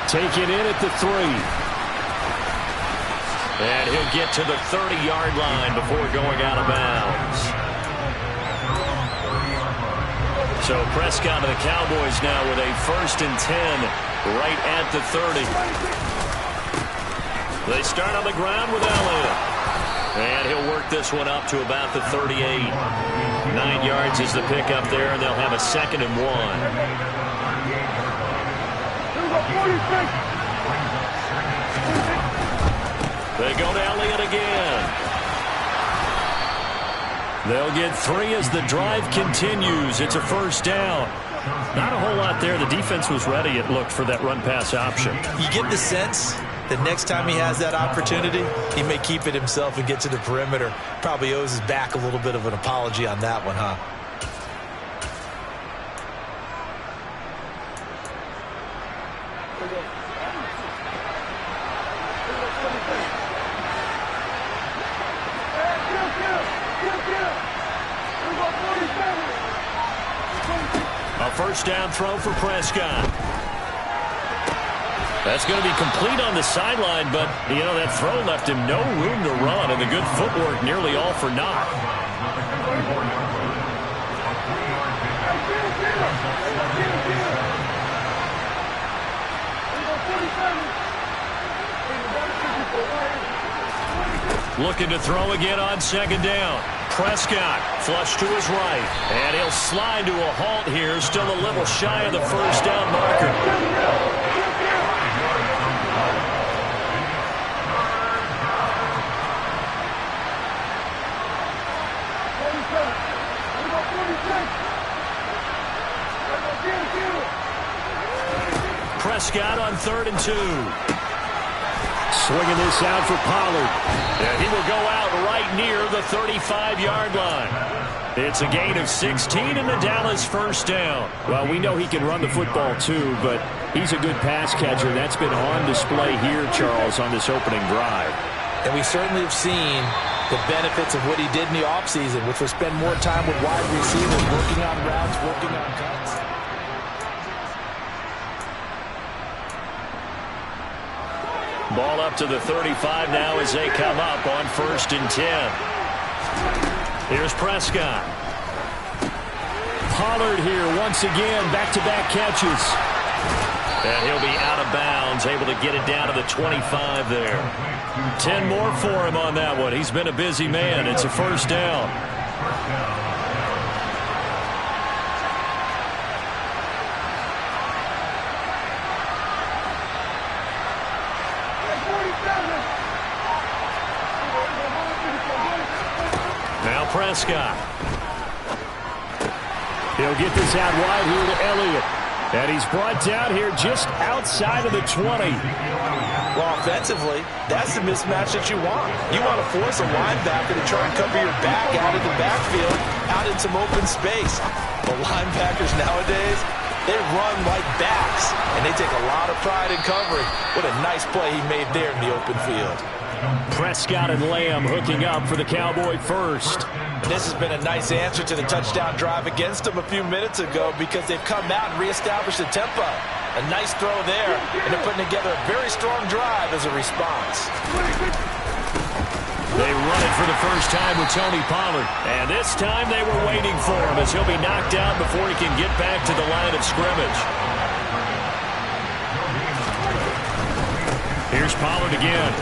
[SPEAKER 7] Taken in at the 3. And he'll get to the 30-yard line before going out of bounds. So Prescott of the Cowboys now with a 1st and 10 right at the 30. They start on the ground with Elliott. And he'll work this one up to about the 38. 9 yards is the pickup there, and they'll have a 2nd and 1. They go to Elliott again. They'll get 3 as the drive continues. It's a first down. Not a whole lot there. The defense was ready, it looked, for that run-pass option.
[SPEAKER 8] You get the sense that next time he has that opportunity, he may keep it himself and get to the perimeter. Probably owes his back a little bit of an apology on that one, huh?
[SPEAKER 7] First down throw for Prescott. That's going to be complete on the sideline, but, you know, that throw left him no room to run, and the good footwork nearly all for naught. Looking to throw again on 2nd down. Prescott flush to his right, and he'll slide to a halt here, still a little shy of the first down marker. Prescott on 3rd and 2. Swinging this out for Pollard. And he will go out right near the 35-yard line. It's a gain of 16 in the Dallas first down. Well, we know he can run the football too, but he's a good pass catcher. That's been on display here, Charles, on this opening drive.
[SPEAKER 8] And we certainly have seen the benefits of what he did in the offseason, which was spend more time with wide receivers, working on routes, working on cuts.
[SPEAKER 7] Ball up to the 35 now as they come up on 1st and 10. Here's Prescott. Pollard here once again, back-to-back catches. And he'll be out of bounds, able to get it down to the 25 there. 10 more for him on that one. He's been a busy man. It's a first down. Prescott. He'll get this out wide here to Elliott. And he's brought down here just outside of the 20.
[SPEAKER 8] Well, offensively, that's the mismatch that you want. You want to force a linebacker to try and cover your back out of the backfield, out in some open space. But linebackers nowadays, they run like backs, and they take a lot of pride in covering. What a nice play he made there in the open field.
[SPEAKER 7] Prescott and Lamb hooking up for the Cowboy first.
[SPEAKER 8] This has been a nice answer to the touchdown drive against them a few minutes ago because they've come out and reestablished the tempo. A nice throw there, and they're putting together a very strong drive as a response.
[SPEAKER 7] They run it for the first time with Tony Pollard. And this time they were waiting for him as he'll be knocked down before he can get back to the line of scrimmage. Here's Pollard again.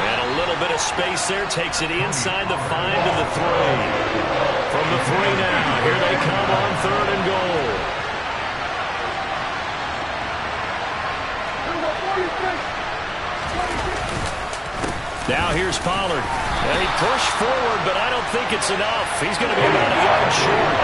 [SPEAKER 7] And a little bit of space there. Takes it inside the 5 to the 3. From the 3 now. Here they come on 3rd and goal. Now here's Pollard. And he pushed forward, but I don't think it's enough. He's going to be about a yard short.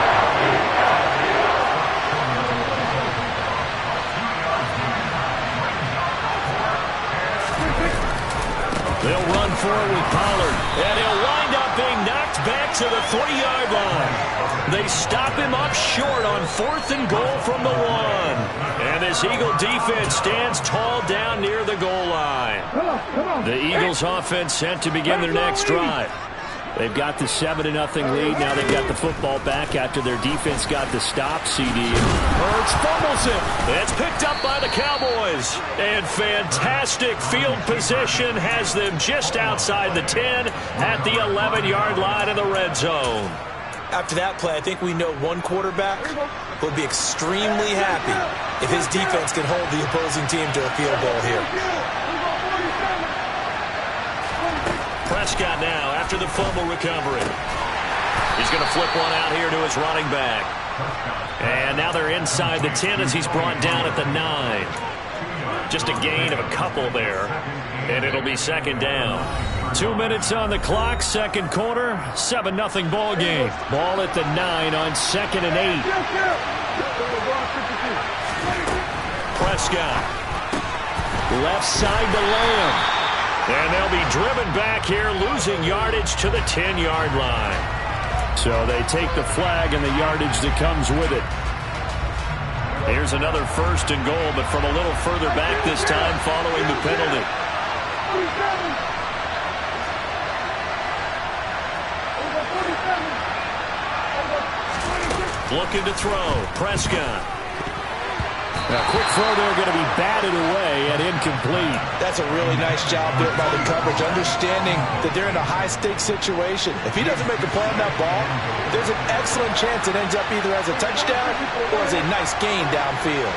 [SPEAKER 7] They'll run forward with Pollard. And he'll wind up being knocked back to the 3-yard line. They stop him up short on 4th and goal from the 1. And this Eagle defense stands tall down near the goal line. The Eagles offense set to begin their next drive. They've got the 7-0 lead. Now they've got the football back after their defense got the stop. CD. Hurts fumbles it. It's picked up by the Cowboys. And fantastic field position has them just outside the 10 at the 11-yard line in the red zone.
[SPEAKER 8] After that play, I think we know one quarterback will be extremely happy if his defense can hold the opposing team to a field goal here.
[SPEAKER 7] Prescott now after the fumble recovery. He's going to flip one out here to his running back. And now they're inside the 10 as he's brought down at the 9. Just a gain of a couple there. And it'll be 2nd down. 2 minutes on the clock, 2nd quarter, 7-0 ball game. Ball at the 9 on 2nd and 8. Prescott. Left side to Lamb. And they'll be driven back here, losing yardage to the 10-yard line. So they take the flag and the yardage that comes with it. Here's another 1st and goal, but from a little further back this time following the penalty. Looking to throw. Prescott. A quick throw there going to be batted away and incomplete.
[SPEAKER 8] That's a really nice job there by the coverage, understanding that they're in a high-stakes situation. If he doesn't make a play on that ball, there's an excellent chance it ends up either as a touchdown or as a nice gain downfield.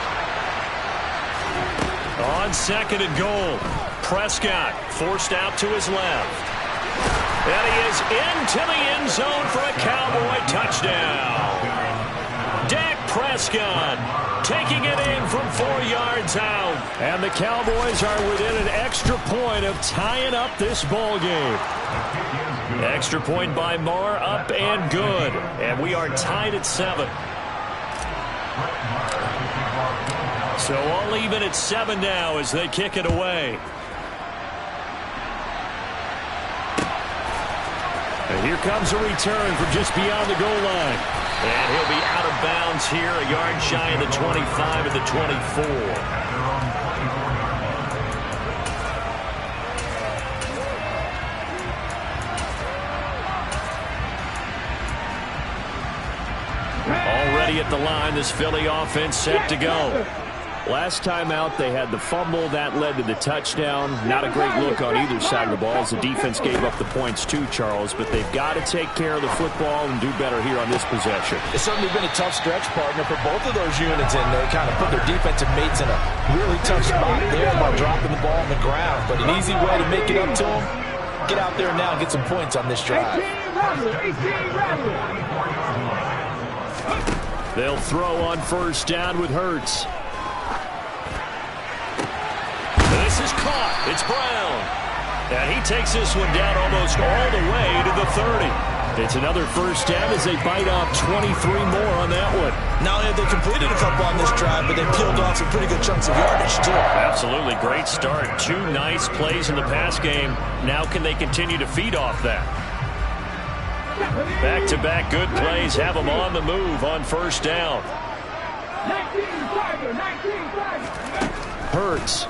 [SPEAKER 7] On 2nd and goal, Prescott forced out to his left. And he is into the end zone for a Cowboy touchdown. Dak Prescott taking it in from 4 yards out. And the Cowboys are within an extra point of tying up this ball game. Extra point by Marr, up and good. And we are tied at 7. So all even at 7 now as they kick it away. And here comes a return from just beyond the goal line. And he'll be out of bounds here, a yard shy of the 25 at the 24. Already at the line, this Philly offense set to go. Last time out, they had the fumble. That led to the touchdown. Not a great look on either side of the ball as the defense gave up the points too, Charles. But they've got to take care of the football and do better here on this possession.
[SPEAKER 8] It's certainly been a tough stretch, partner, for both of those units in there. Kind of put their defensive mates in a really tough spot there by dropping the ball on the ground. But an easy way to make it up to them, get out there now and get some points on this drive.
[SPEAKER 7] They'll throw on 1st down with Hurts. This is caught. It's Brown. And he takes this one down almost all the way to the 30. It's another first down as they bite off 23 more on that one.
[SPEAKER 8] Not only have they completed a couple on this drive, but they peeled off some pretty good chunks of yardage, too.
[SPEAKER 7] Absolutely. Great start. 2 nice plays in the pass game. Now can they continue to feed off that? Back-to-back good plays have them on the move on first down. Hurts.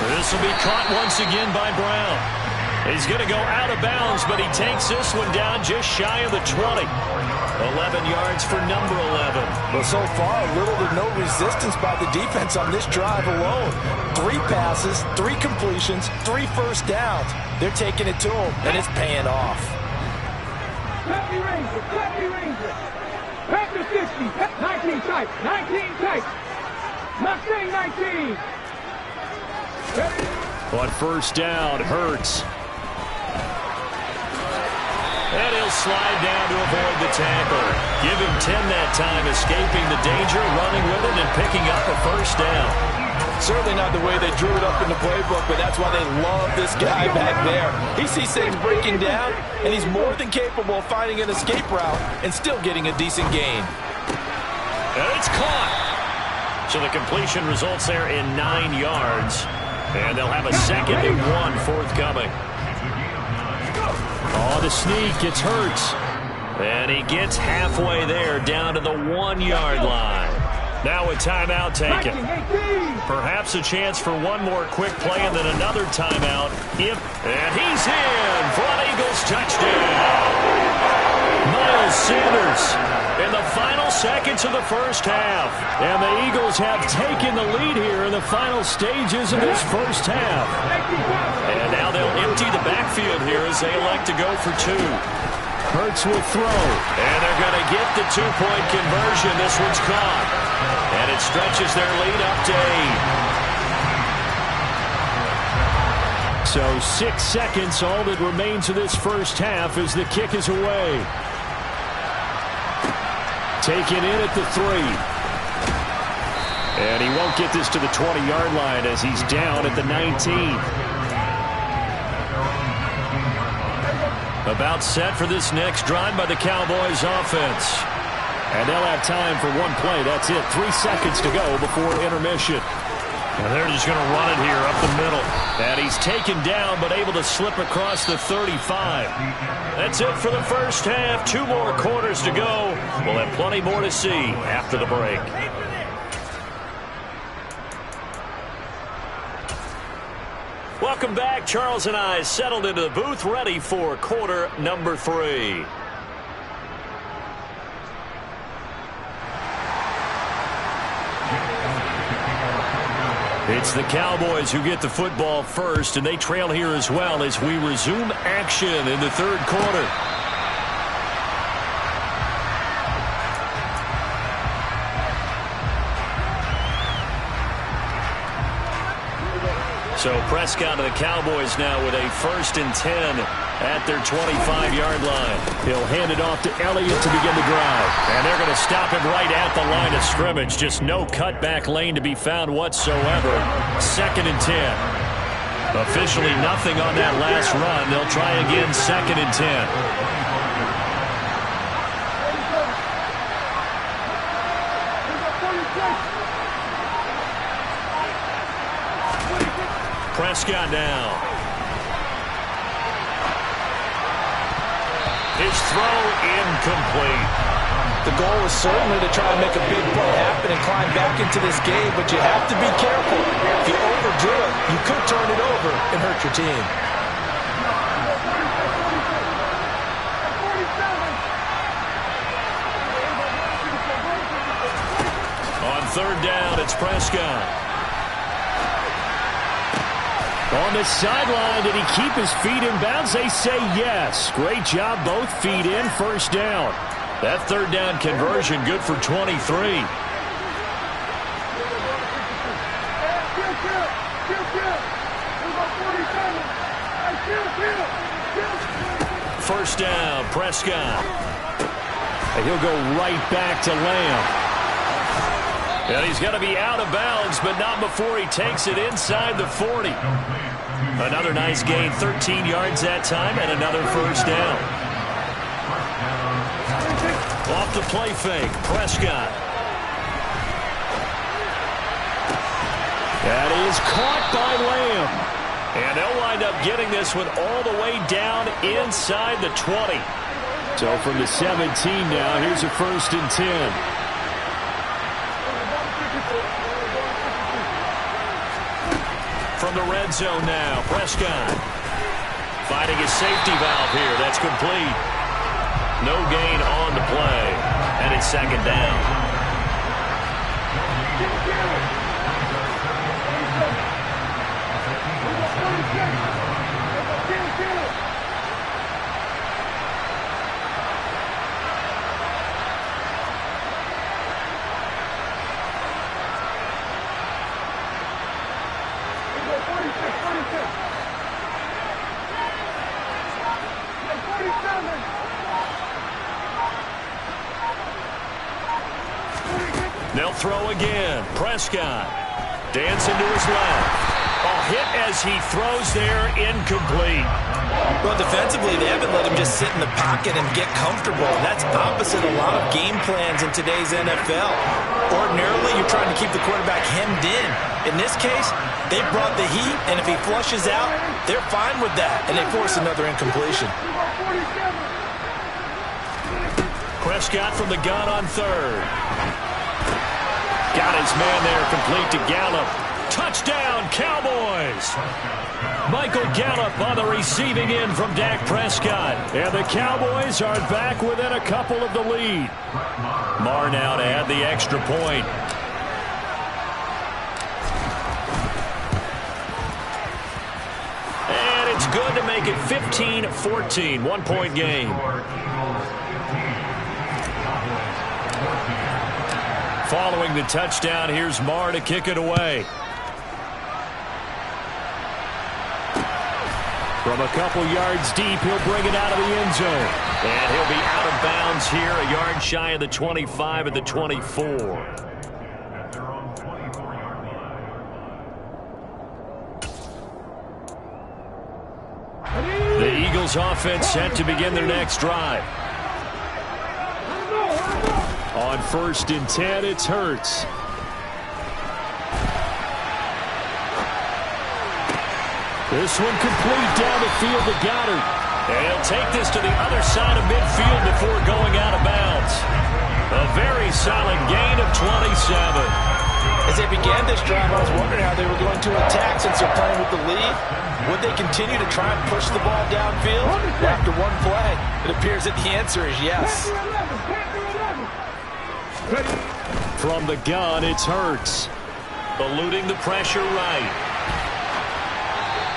[SPEAKER 7] This will be caught once again by Brown. He's going to go out of bounds, but he takes this one down just shy of the 20. 11 yards for number 11.
[SPEAKER 8] Well, so far, little to no resistance by the defense on this drive alone. 3 passes, 3 completions, 3 first downs. They're taking it to him, and it's paying off.
[SPEAKER 12] Happy Ranger. Panther 60, 19 type, 19 type. Mustang 19.
[SPEAKER 7] On first down, Hurts. And he'll slide down to avoid the tackle. Give him 10 that time, escaping the danger, running with it, and picking up a first down.
[SPEAKER 8] Certainly not the way they drew it up in the playbook, but that's why they love this guy back there. He sees things breaking down, and he's more than capable of finding an escape route and still getting a decent gain.
[SPEAKER 7] And it's caught. So the completion results there in 9 yards. And they'll have a 2nd and 1 forthcoming. Oh, the sneak. It's Hurts. And he gets halfway there down to the 1-yard line. Now a timeout taken. Perhaps a chance for one more quick play and then another timeout. And he's in for an Eagles touchdown. Miles Sanders in the final seconds of the first half. And the Eagles have taken the lead here in the final stages of this first half. And now they'll empty the backfield here as they elect to go for 2. Hurts will throw. And they're going to get the 2-point conversion. This one's caught. And it stretches their lead up to 8. So 6 seconds, all that remains of this first half as the kick is away. Taken in at the 3. And he won't get this to the 20-yard line as he's down at the 19. About set for this next drive by the Cowboys offense. And they'll have time for one play. That's it. 3 seconds to go before intermission. And they're just going to run it here up the middle. And he's taken down but able to slip across the 35. That's it for the first half. 2 more quarters to go. We'll have plenty more to see after the break. Welcome back. Charles and I settled into the booth, ready for quarter number 3. It's the Cowboys who get the football first, and they trail here as well as we resume action in the 3rd quarter. So Prescott of the Cowboys now with a 1st and 10 at their 25-yard line. He'll hand it off to Elliott to begin the drive. And they're going to stop him right at the line of scrimmage. Just no cutback lane to be found whatsoever. 2nd and 10. Officially nothing on that last run. They'll try again 2nd and 10. Prescott now. His throw incomplete.
[SPEAKER 8] The goal is certainly to try and make a big play happen and climb back into this game, but you have to be careful. If you overdo it, you could turn it over and hurt your team.
[SPEAKER 7] On 3rd down, it's Prescott. On the sideline, did he keep his feet in bounds? They say yes. Great job, both feet in, 1st down. That 3rd down conversion good for 23. First down, Prescott. And he'll go right back to Lamb. And he's going to be out of bounds, but not before he takes it inside the 40. Another nice gain, 13 yards that time, and another first down. Off the play fake, Prescott. That is caught by Lamb. And they'll wind up getting this one all the way down inside the 20. So from the 17 now, here's a 1st and 10. From the red zone now, Prescott finding his safety valve here. That's complete. No gain on the play, and it's 2nd down. They'll throw again. Prescott dancing to his left. A hit as he throws there, incomplete.
[SPEAKER 8] Well, defensively, they haven't let him just sit in the pocket and get comfortable. That's opposite a lot of game plans in today's NFL. Ordinarily, you're trying to keep the quarterback hemmed in. In this case, they brought the heat, and if he flushes out, they're fine with that, and they force another incompletion.
[SPEAKER 7] Prescott from the gun on 3rd. Got his man there, complete to Gallup. Touchdown, Cowboys! Michael Gallup on the receiving end from Dak Prescott. And the Cowboys are back within a couple of the lead. Marr now to add the extra point. And it's good to make it 15-14, 1-point game. Following the touchdown, here's Marr to kick it away. From a couple yards deep, he'll bring it out of the end zone. And he'll be out of bounds here, a yard shy of the 25 at the 24. The Eagles offense set to begin their next drive. On 1st and 10, it's Hurts. This one complete down the field to Goddard. And he'll take this to the other side of midfield before going out of bounds. A very solid gain of 27.
[SPEAKER 8] As they began this drive, I was wondering how they were going to attack since they're playing with the lead. Would they continue to try and push the ball downfield after one play? It appears that the answer is yes.
[SPEAKER 7] From the gun, it's Hurts. Eluding the pressure right.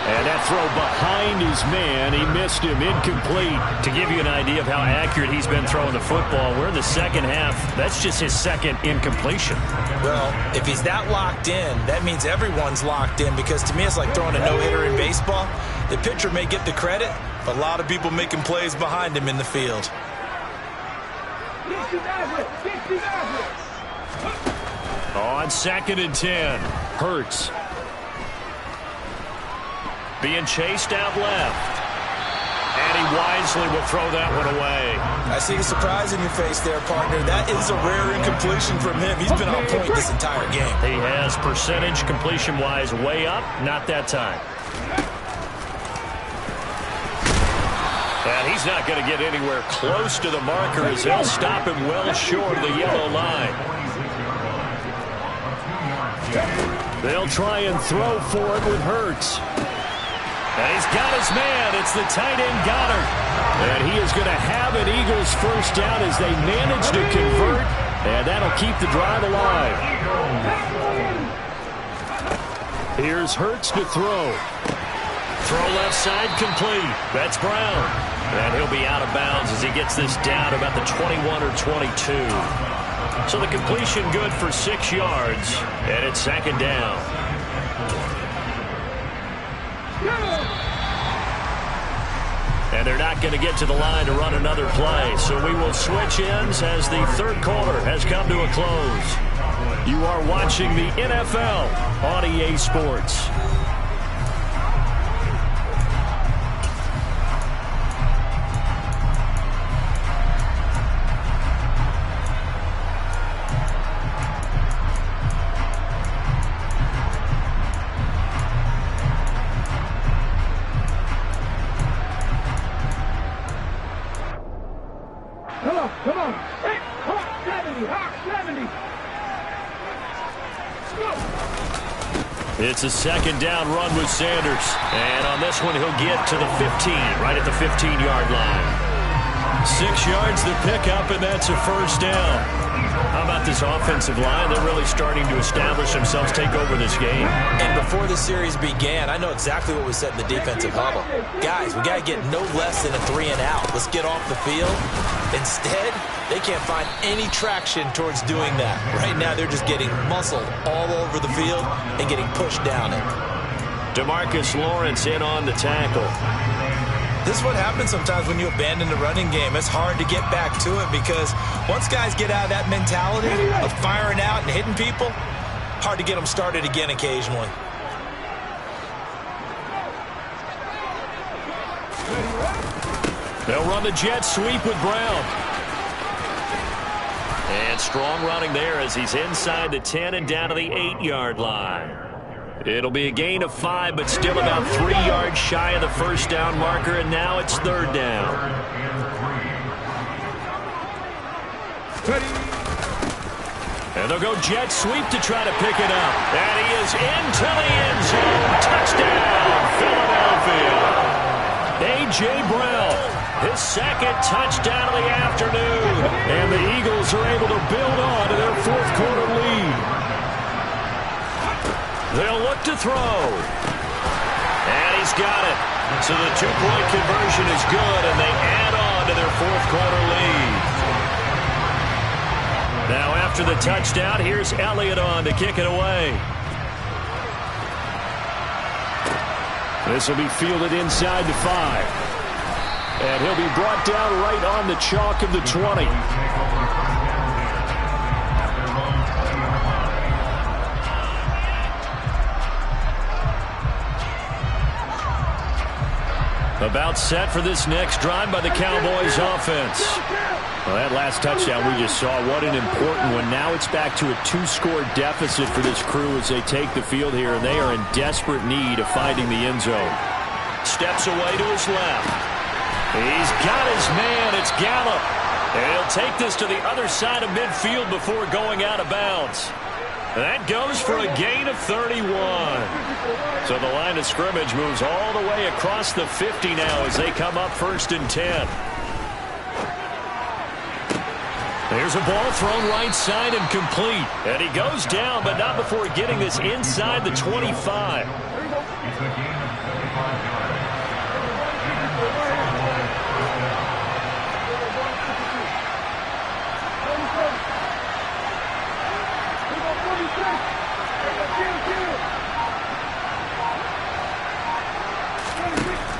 [SPEAKER 7] And that throw behind his man, he missed him, incomplete. To give you an idea of how accurate he's been throwing the football, we're in the 2nd half. That's just his 2nd incompletion.
[SPEAKER 8] Well, if he's that locked in, that means everyone's locked in, because to me it's like throwing a no-hitter in baseball. The pitcher may get the credit, but a lot of people making plays behind him in the field.
[SPEAKER 7] On 2nd and 10, Hurts. Being chased out left. And he wisely will throw that one away.
[SPEAKER 8] I see the surprise in your face there, partner. That is a rare incompletion from him. He's been on point this entire game.
[SPEAKER 7] He has percentage completion-wise way up. Not that time. And he's not going to get anywhere close to the marker as they'll stop him well short of the yellow line. They'll try and throw for it with Hurts. And he's got his man. It's the tight end Goddard. And he is going to have an Eagles first down as they manage to convert. And that'll keep the drive alive. Here's Hurts to throw. Throw left side complete. That's Brown. And he'll be out of bounds as he gets this down about the 21 or 22. So the completion good for 6 yards. And it's 2nd down. And they're not going to get to the line to run another play. So we will switch ends as the 3rd quarter has come to a close. You are watching the NFL on EA Sports.
[SPEAKER 12] Come on. Hey, Hawk 70, Hawk 70.
[SPEAKER 7] It's a second down run with Sanders. And on this one, he'll get to the 15, right at the 15-yard line. 6 yards the pickup, and that's a first down. How about this offensive line? They're really starting to establish themselves, take over this game.
[SPEAKER 8] And before the series began, I know exactly what was said in the defensive huddle. Guys, we got to get no less than a 3 and out. Let's get off the field. Instead, they can't find any traction towards doing that. Right now, they're just getting muscled all over the field and getting pushed down it.
[SPEAKER 7] DeMarcus Lawrence in on the tackle.
[SPEAKER 8] This is what happens sometimes when you abandon the running game. It's hard to get back to it because once guys get out of that mentality of firing out and hitting people, hard to get them started again occasionally.
[SPEAKER 7] They'll run the jet sweep with Brown. And strong running there as he's inside the 10 and down to the 8-yard line. It'll be a gain of 5, but still about 3 yards shy of the first down marker, and now it's third down. And they'll go jet sweep to try to pick it up. And he is into the end zone. Touchdown, Philadelphia. A.J. Brown, his second touchdown of the afternoon. And the Eagles are able to build on to their fourth-quarter lead. They'll look to throw. And he's got it. So the two-point conversion is good, and they add on to their fourth-quarter lead. Now after the touchdown, here's Elliott on to kick it away. This will be fielded inside the 5. And he'll be brought down right on the chalk of the 20. About set for this next drive by the Cowboys offense. Well, that last touchdown we just saw, what an important one. Now it's back to a 2-score deficit for this crew as they take the field here, and they are in desperate need of finding the end zone. Steps away to his left. He's got his man. It's Gallup. And he'll take this to the other side of midfield before going out of bounds. That goes for a gain of 31. So the line of scrimmage moves all the way across the 50 now as they come up 1st and 10. There's a ball thrown right side and complete. And he goes down, but not before getting this inside the 25.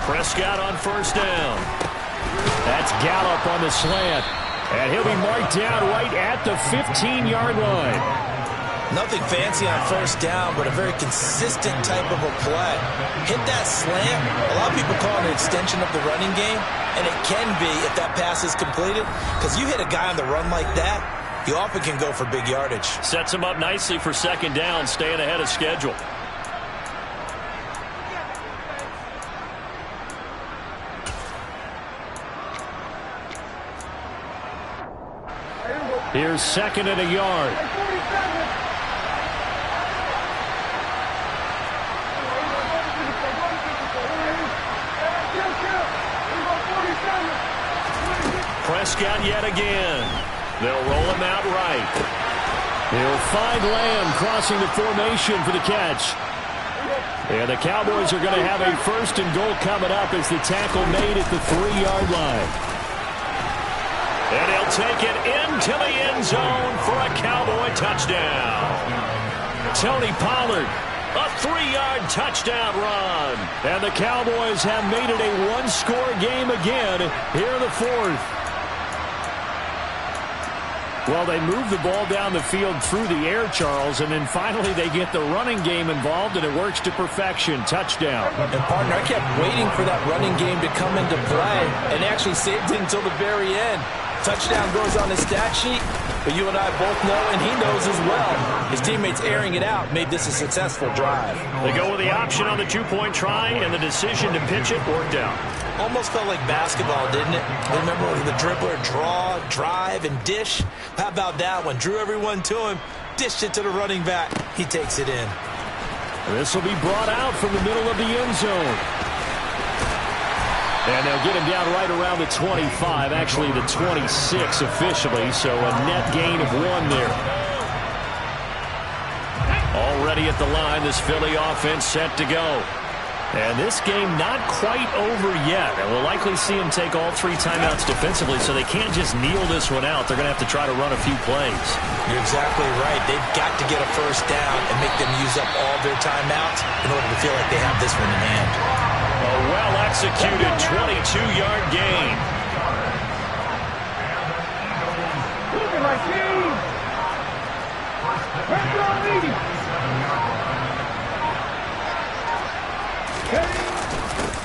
[SPEAKER 7] Prescott on first down. That's Gallup on the slant. And he'll be marked down right at the 15-yard line.
[SPEAKER 8] Nothing fancy on first down, but a very consistent type of a play. Hit that slant. A lot of people call it an extension of the running game, and it can be if that pass is completed, because you hit a guy on the run like that, you often can go for big yardage.
[SPEAKER 7] Sets him up nicely for second down, staying ahead of schedule. Here's second and a yard. Prescott yet again. They'll roll him out right. He'll find Lamb crossing the formation for the catch. And the Cowboys are going to have a 1st and goal coming up as the tackle made at the 3-yard line. And he'll take it into the end zone for a Cowboy touchdown. Tony Pollard, a 3-yard touchdown run. And the Cowboys have made it a 1-score game again here in the 4th. Well, they move the ball down the field through the air, Charles, and then finally they get the running game involved, and it works to perfection. Touchdown.
[SPEAKER 9] And, partner, I kept waiting for that running game to come into play and actually saved it until the very end. Touchdown goes on his stat sheet, but you and I both know, and he knows as well, his teammates airing it out made this a successful drive.
[SPEAKER 7] They go with the option on the two-point try, and the decision to pitch it worked out.
[SPEAKER 8] Almost felt like basketball, didn't it? Remember the dribbler, draw, drive, and dish? How about that one? Drew everyone to him, dished it to the running back. He takes it in.
[SPEAKER 7] This will be brought out from the middle of the end zone. And they'll get him down right around the 25, actually the 26 officially, so a net gain of 1 there. Already at the line, this Philly offense set to go. And this game not quite over yet. And we'll likely see them take all 3 timeouts defensively, so they can't just kneel this one out. They're going to have to try to run a few plays.
[SPEAKER 8] You're exactly right. They've got to get a first down and make them use up all their timeouts in order to feel like they have this one in hand.
[SPEAKER 7] A well-executed 22-yard gain.
[SPEAKER 12] Look at my team! Pressure on me!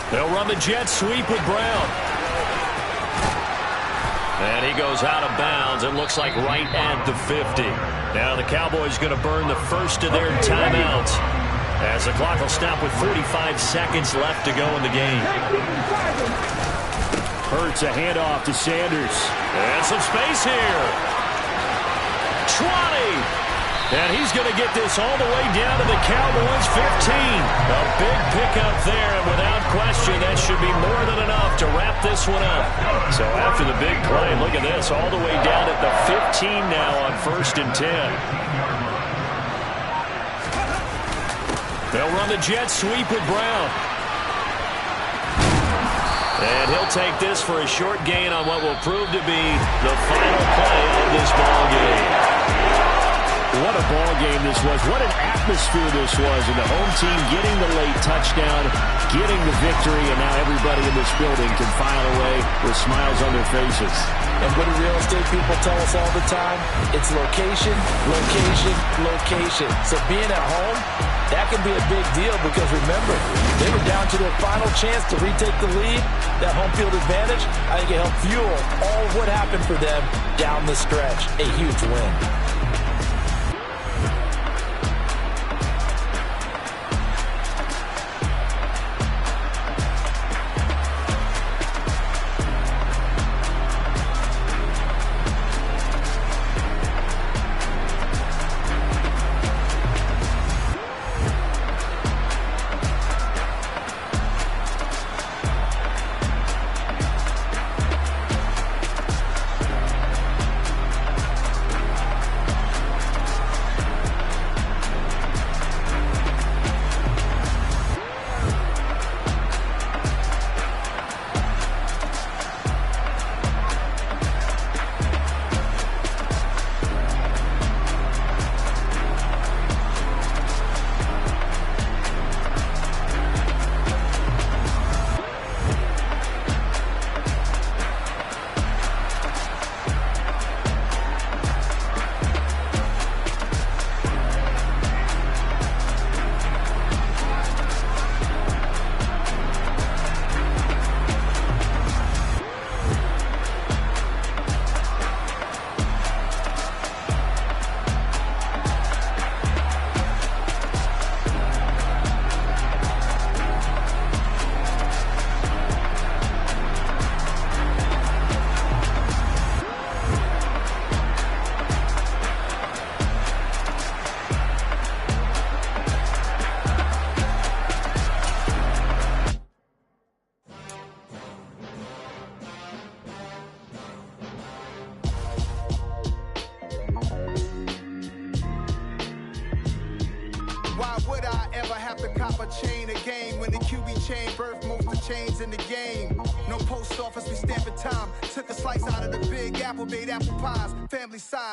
[SPEAKER 7] They'll run the jet sweep with Brown. And he goes out of bounds. It looks like right at the 50. Now the Cowboys going to burn the first of their timeouts, as the clock will stop with 45 seconds left to go in the game. Hurts a handoff to Sanders. And some space here. 20. And he's going to get this all the way down to the Cowboys' 15. A big pickup there, and without question, that should be more than enough to wrap this one up. So after the big play, look at this, all the way down at the 15 now on 1st and 10. They'll run the jet sweep with Brown. And he'll take this for a short gain on what will prove to be the final play of this ball game. What a ball game this was. What an atmosphere this was. And the home team getting the late touchdown, getting the victory, and now everybody in this building can file away with smiles on their faces.
[SPEAKER 8] And what do real estate people tell us all the time? It's location, location, location. So being at home, that can be a big deal because remember, they were down to their final chance to retake the lead. That home field advantage, I think it helped fuel all of what happened for them down the stretch. A huge win.
[SPEAKER 2] Why would I ever have to cop a chain a game when the QB chain birthed most of the chains in the game? No post office, we stamping time. Took a slice out of the big apple, made apple pies, family size.